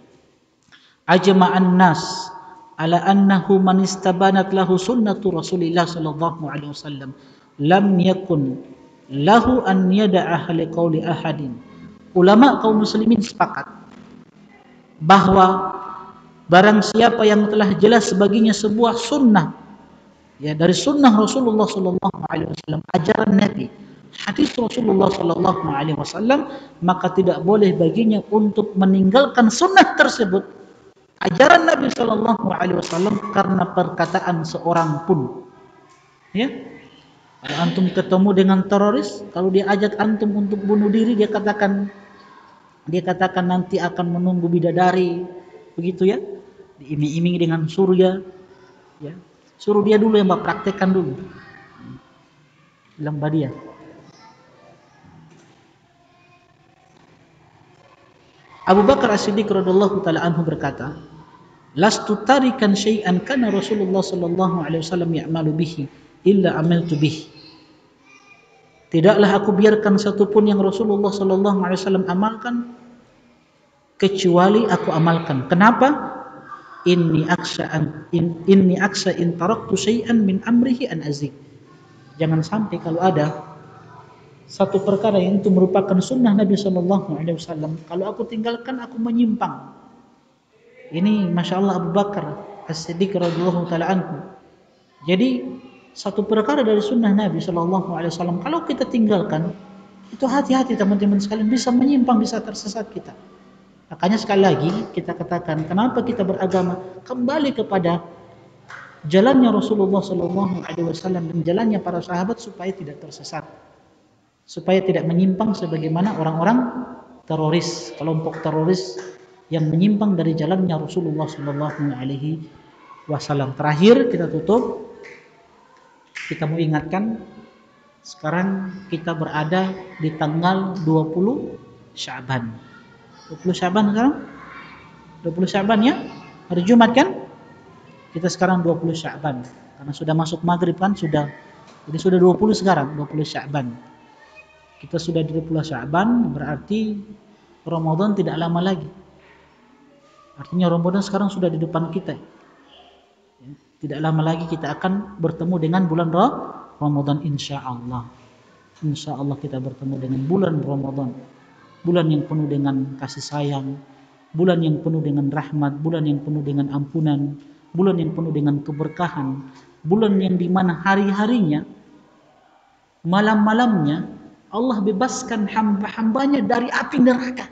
Ajma'an nas ala annahu man istabanat lahu sunnatu Rasulillah sallallahu alaihi wasallam lam yakun lahu an yada'a li qauli ahadin. Ulama kaum muslimin sepakat bahwa barang siapa yang telah jelas baginya sebuah sunnah, ya, dari sunnah Rasulullah Sallallahu Alaihi Wasallam, ajaran Nabi, hadis Rasulullah Sallallahu Alaihi Wasallam, maka tidak boleh baginya untuk meninggalkan sunnah tersebut, ajaran Nabi Sallallahu Alaihi Wasallam, karena perkataan seorang pun. Ya, kalau antum ketemu dengan teroris, kalau dia ajak antum untuk bunuh diri, dia katakan nanti akan menunggu bidadari, begitu ya, diiming-imingi dengan surga, ya, suruh dia dulu yang praktekkan dulu, bilang dia. Abu Bakar As-Siddiq radhiyallahu taala anhu berkata, lastu tarikan syai'an kana Rasulullah sallallahu alaihi wasallam ya'malu bihi illa amiltu bihi. Tidaklah aku biarkan satu pun yang Rasulullah sallallahu alaihi wasallam amalkan kecuali aku amalkan. Kenapa? Inni aksha in taraktu syai'an min amrihi an azik. Jangan sampai kalau ada satu perkara yang itu merupakan sunnah Nabi sallallahu alaihi wasallam, kalau aku tinggalkan aku menyimpang. Ini Masya Allah Abu Bakar As-Siddiq radhiyallahu taala anhu. Jadi satu perkara dari sunnah Nabi sallallahu alaihi wasallam kalau kita tinggalkan, itu hati-hati teman-teman sekalian, bisa menyimpang, bisa tersesat kita. Makanya sekali lagi kita katakan, kenapa kita beragama? Kembali kepada jalannya Rasulullah sallallahu alaihi wasallam dan jalannya para sahabat supaya tidak tersesat, supaya tidak menyimpang sebagaimana orang-orang teroris, kelompok teroris yang menyimpang dari jalannya Rasulullah sallallahu alaihi wasallam. Terakhir kita tutup, kita mau ingatkan, sekarang kita berada di tanggal 20 Sya'ban. 20 Sya'ban sekarang? 20 Sya'ban ya? Hari Jumat kan? Kita sekarang 20 Sya'ban. Karena sudah masuk maghrib kan, sudah. Jadi sudah 20 sekarang, 20 Sya'ban. Kita sudah di 20 Sya'ban, berarti Ramadan tidak lama lagi. Artinya Ramadan sekarang sudah di depan kita. Tidak lama lagi kita akan bertemu dengan bulan Ramadan, insya Allah. Insya Allah kita bertemu dengan bulan Ramadan. Bulan yang penuh dengan kasih sayang, bulan yang penuh dengan rahmat, bulan yang penuh dengan ampunan, bulan yang penuh dengan keberkahan, bulan yang dimana hari-harinya, malam-malamnya Allah bebaskan hamba-hambanya dari api neraka.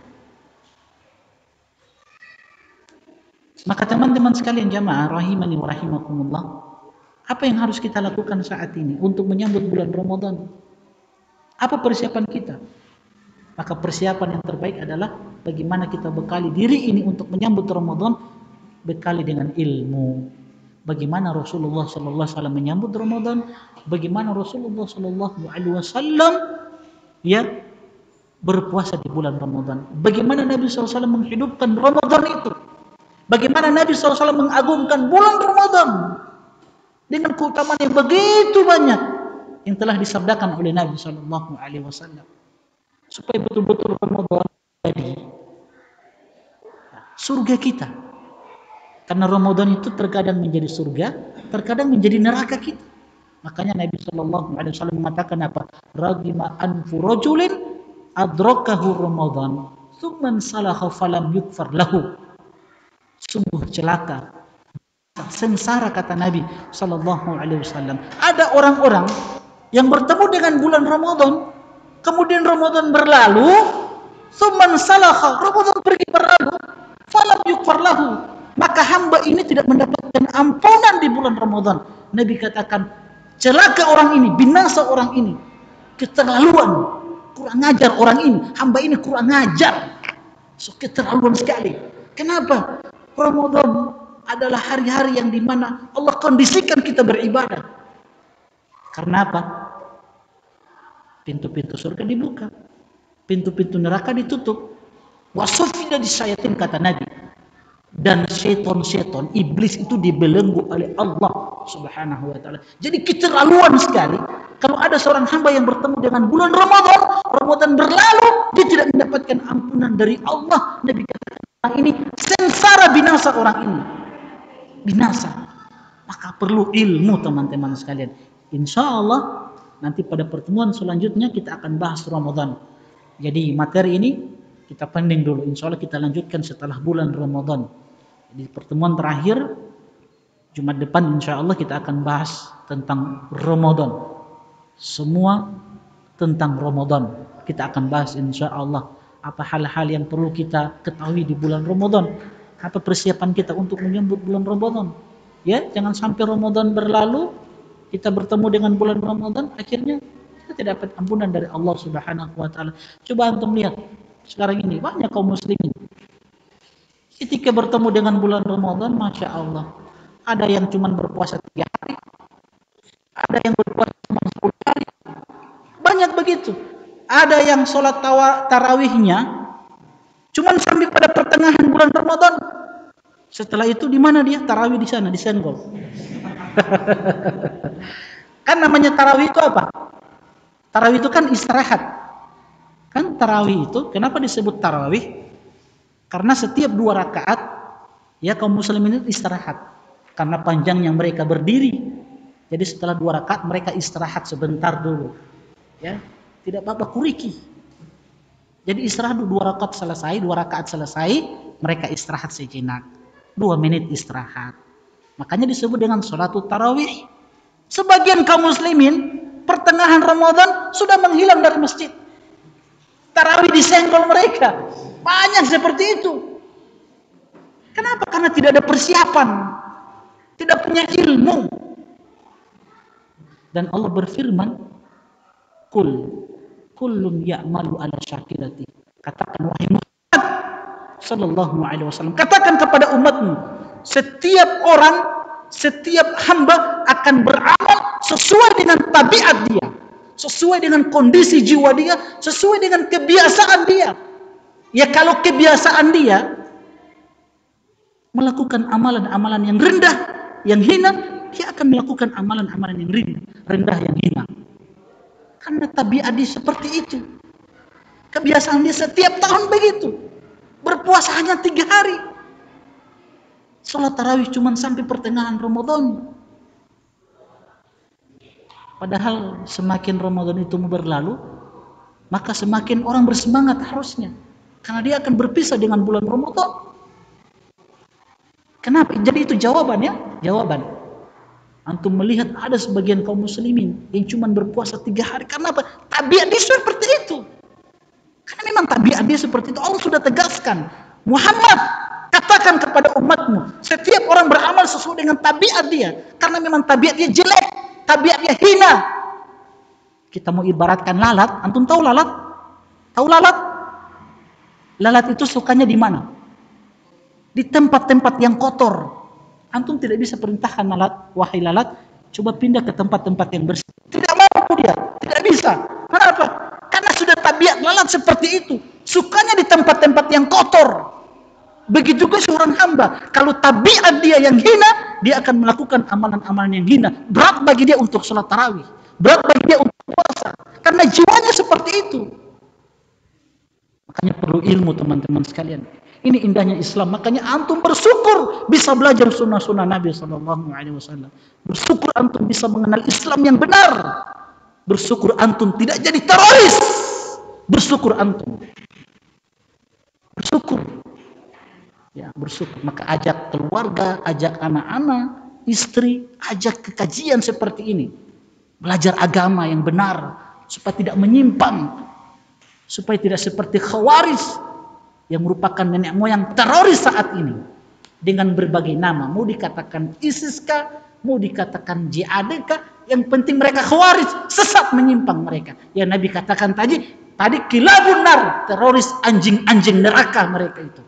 Maka teman-teman sekalian jamaah rahimani wa rahimakumullah, apa yang harus kita lakukan saat ini untuk menyambut bulan Ramadan? Apa persiapan kita? Maka persiapan yang terbaik adalah bagaimana kita bekali diri ini untuk menyambut Ramadan, bekali dengan ilmu. Bagaimana Rasulullah sallallahu alaihi wasallam menyambut Ramadan, bagaimana Rasulullah sallallahu alaihi wasallam ya berpuasa di bulan Ramadan. Bagaimana Nabi sallallahu alaihi wasallam menghidupkan Ramadan itu. Bagaimana Nabi sallallahu alaihi wasallam mengagungkan bulan Ramadan dengan keutamaan yang begitu banyak yang telah disabdakan oleh Nabi sallallahu alaihi wasallam. Supaya betul-betul Ramadan jadi surga kita. Karena Ramadan itu terkadang menjadi surga, terkadang menjadi neraka kita. Makanya Nabi SAW mengatakan apa? Ragima anfu rajulin adrakahu Ramadan, tsumman salaha falam yukfar lahu. Sungguh celaka, sengsara kata Nabi SAW. Ada orang-orang yang bertemu dengan bulan Ramadan, kemudian Ramadan berlalu, tsumman salaha, Ramadan pergi berlalu, falam yukfar lahu. Maka hamba ini tidak mendapatkan ampunan di bulan Ramadan. Nabi katakan, celaka orang ini, binasa orang ini, keterlaluan, kurang ajar orang ini, hamba ini kurang ajar. So, keterlaluan sekali. Kenapa? Ramadan adalah hari-hari yang dimana Allah kondisikan kita beribadah. Karena apa? Pintu-pintu surga dibuka, pintu-pintu neraka ditutup. Wasufida disayatin kata Nabi. Dan seton-seton, iblis itu dibelenggu oleh Allah Subhanahu wa ta'ala. Jadi keterlaluan sekali kalau ada seorang hamba yang bertemu dengan bulan Ramadan, Ramadan berlalu, dia tidak mendapatkan ampunan dari Allah. Nabi katakan, orang ini sengsara, binasa orang ini. Binasa. Maka perlu ilmu teman-teman sekalian. Insya Allah nanti pada pertemuan selanjutnya kita akan bahas Ramadan. Jadi materi ini kita pending dulu. Insya Allah kita lanjutkan setelah bulan Ramadan. Di pertemuan terakhir Jumat depan insya Allah kita akan bahas tentang Ramadan. Semua tentang Ramadan kita akan bahas insya Allah. Apa hal-hal yang perlu kita ketahui di bulan Ramadan, apa persiapan kita untuk menyambut bulan Ramadan. Ya, jangan sampai Ramadan berlalu kita bertemu dengan bulan Ramadan, akhirnya kita tidak dapat ampunan dari Allah Subhanahu wa ta'ala. Coba antum lihat sekarang ini banyak kaum muslimin ketika bertemu dengan bulan Ramadan, Masya Allah, ada yang cuma berpuasa 3 hari, ada yang berpuasa cuma 10 hari, banyak begitu. Ada yang sholat tarawihnya cuma sampai pada pertengahan bulan Ramadan. Setelah itu di mana dia? Tarawih di sana, di Senggol. Kan namanya tarawih itu apa? Tarawih itu kan istirahat. Kan tarawih itu kenapa disebut tarawih? Karena setiap 2 rakaat ya kaum muslimin itu istirahat. Karena panjangnya mereka berdiri. Jadi setelah 2 rakaat mereka istirahat sebentar dulu. Ya, tidak apa-apa kuriki. Jadi istirahat 2 rakaat selesai, 2 rakaat selesai, mereka istirahat sejenak. 2 menit istirahat. Makanya disebut dengan sholatul tarawih. Sebagian kaum muslimin pertengahan Ramadan sudah menghilang dari masjid. Tarawih disenggol mereka. Banyak seperti itu. Kenapa? Karena tidak ada persiapan. Tidak punya ilmu. Dan Allah berfirman, kullun ya'malu ala syakilati. Katakan wahai Muhammad sallallahu alaihi wasallam, katakan kepada umatmu, setiap orang, setiap hamba akan beramal sesuai dengan tabiat dia, sesuai dengan kondisi jiwa dia, sesuai dengan kebiasaan dia. Ya kalau kebiasaan dia melakukan amalan-amalan yang rendah, yang hina, dia akan melakukan amalan-amalan yang rendah, yang hina. Karena tabiat dia seperti itu. Kebiasaan dia setiap tahun begitu. Berpuasa hanya 3 hari. Sholat tarawih cuma sampai pertengahan Ramadan. Padahal semakin Ramadan itu berlalu, maka semakin orang bersemangat harusnya. Karena dia akan berpisah dengan bulan Ramadan. Kenapa? Jadi itu jawabannya. Jawaban. Antum melihat ada sebagian kaum muslimin yang cuma berpuasa 3 hari. Karena apa? Tabiat dia seperti itu. Karena memang tabiat dia seperti itu. Allah sudah tegaskan. Muhammad, katakan kepada umatmu, setiap orang beramal sesuai dengan tabiat dia. Karena memang tabiat dia jelek. Tabiat dia hina. Kita mau ibaratkan lalat. Antum tahu lalat? Tahu lalat? Lalat itu sukanya di mana? Di tempat-tempat yang kotor. Antum tidak bisa perintahkan lalat, wahai lalat, coba pindah ke tempat-tempat yang bersih. Tidak mampu dia, tidak bisa. Kenapa? Karena sudah tabiat lalat seperti itu. Sukanya di tempat-tempat yang kotor. Begitu juga seorang hamba. Kalau tabiat dia yang hina, dia akan melakukan amalan-amalan yang hina. Berat bagi dia untuk sholat tarawih. Berat bagi dia untuk puasa. Karena jiwanya seperti itu. Maka Makanya perlu ilmu teman-teman sekalian. Ini indahnya Islam. Makanya antum bersyukur bisa belajar sunnah-sunnah Nabi SAW. Bersyukur antum bisa mengenal Islam yang benar. Bersyukur antum tidak jadi teroris. Bersyukur antum. Bersyukur. Ya, bersyukur. Maka ajak keluarga, ajak anak-anak, istri, ajak ke kajian seperti ini. Belajar agama yang benar supaya tidak menyimpang, supaya tidak seperti Khawarij yang merupakan nenek moyang teroris saat ini dengan berbagai nama. Mau dikatakan ISIS kah, mau dikatakan jihad kah, yang penting mereka Khawarij, sesat menyimpang mereka. Ya Nabi katakan tadi kilabun nar, teroris anjing-anjing neraka mereka itu.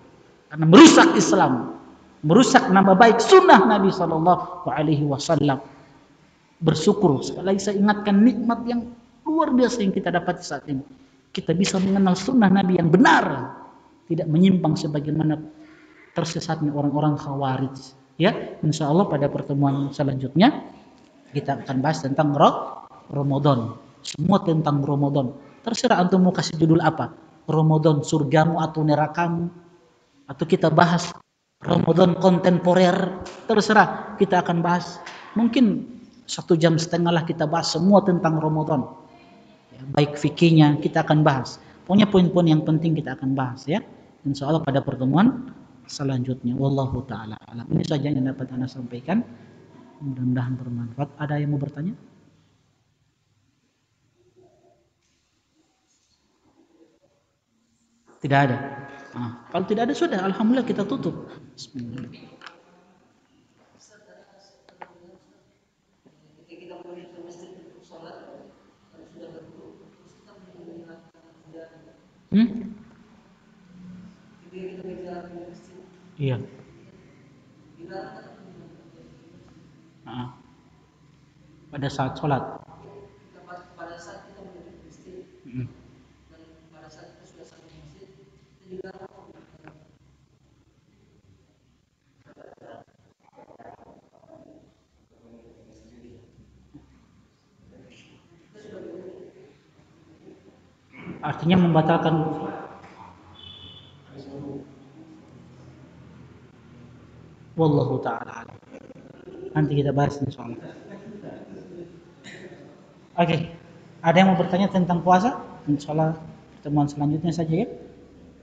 Karena merusak Islam, merusak nama baik sunnah Nabi SAW. Bersyukur. Sekali lagi saya ingatkan nikmat yang luar biasa yang kita dapat saat ini. Kita bisa mengenal sunnah Nabi yang benar, tidak menyimpang sebagaimana tersesatnya orang-orang Khawarij. Ya, insya Allah pada pertemuan selanjutnya kita akan bahas tentang Ramadan. Semua tentang Ramadan. Terserah antum mau kasih judul apa? Ramadan surgamu atau nerakamu? Atau kita bahas Ramadan kontemporer? Terserah, kita akan bahas. Mungkin 1,5 jam lah kita bahas semua tentang Ramadan. Ya, baik fikihnya kita akan bahas. Pokoknya poin-poin yang penting kita akan bahas ya. Insya Allah pada pertemuan selanjutnya. Wallahu ta'ala alam. Ini saja yang dapat Anda sampaikan. Mudah-mudahan bermanfaat. Ada yang mau bertanya? Tidak ada. Kalau tidak ada sudah, alhamdulillah kita tutup. Bismillah. Iya. Pada saat sholat. Pada saat kita menuju masjid, dan pada saat kita sudah sampai masjid, kita juga artinya membatalkan. Wallahu ta'ala alam. Nanti kita bahas insyaallah. Oke. Ada yang mau bertanya tentang puasa? Insyaallah pertemuan selanjutnya saja ya.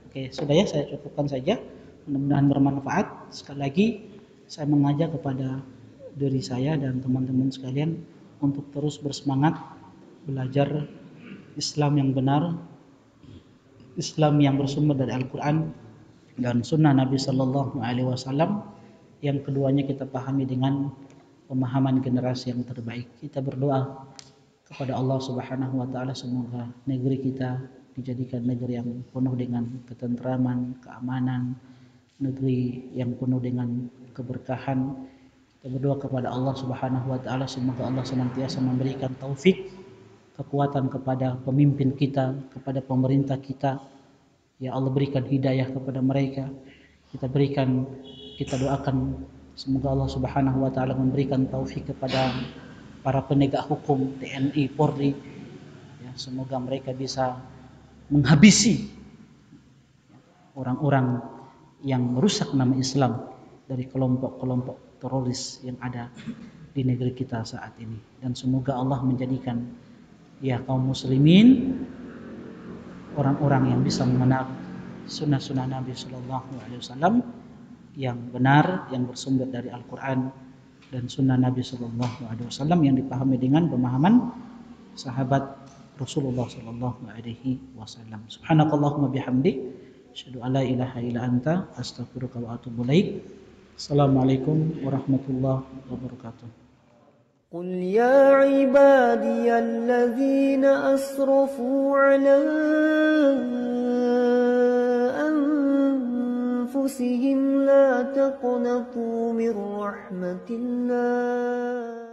Oke, sudah ya, saya cukupkan saja. Mudah-mudahan bermanfaat. Sekali lagi saya mengajak kepada diri saya dan teman-teman sekalian untuk terus bersemangat belajar Islam yang benar, Islam yang bersumber dari Al-Quran dan Sunnah Nabi Sallallahu Alaihi Wasallam. Yang keduanya kita pahami dengan pemahaman generasi yang terbaik. Kita berdoa kepada Allah Subhanahu Wa Taala semoga negeri kita dijadikan negeri yang penuh dengan ketentraman, keamanan, negeri yang penuh dengan keberkahan. Kita berdoa kepada Allah Subhanahu Wa Taala semoga Allah senantiasa memberikan taufik, kekuatan kepada pemimpin kita, kepada pemerintah kita. Ya Allah, berikan hidayah kepada mereka. Kita doakan semoga Allah Subhanahu Wa Taala memberikan taufik kepada para penegak hukum, TNI, Polri. Ya, semoga mereka bisa menghabisi orang-orang yang merusak nama Islam dari kelompok-kelompok teroris yang ada di negeri kita saat ini. Dan semoga Allah menjadikan ya kaum muslimin orang-orang yang bisa mengenal sunnah-sunnah Nabi Sallallahu Alaihi Wasallam yang benar, yang bersumber dari Al-Quran dan sunnah Nabi Sallallahu Alaihi Wasallam yang dipahami dengan pemahaman sahabat Rasulullah Sallallahu Alaihi Wasallam. Subhanakallahumma bihamdik, asyhadu an la ilaha illa anta, astaghfiruka wa atubu ilaik. Assalamualaikum warahmatullahi wabarakatuh. قل يا عبادي الذين أسرفوا على أنفسهم لا تقنطوا من رحمة الله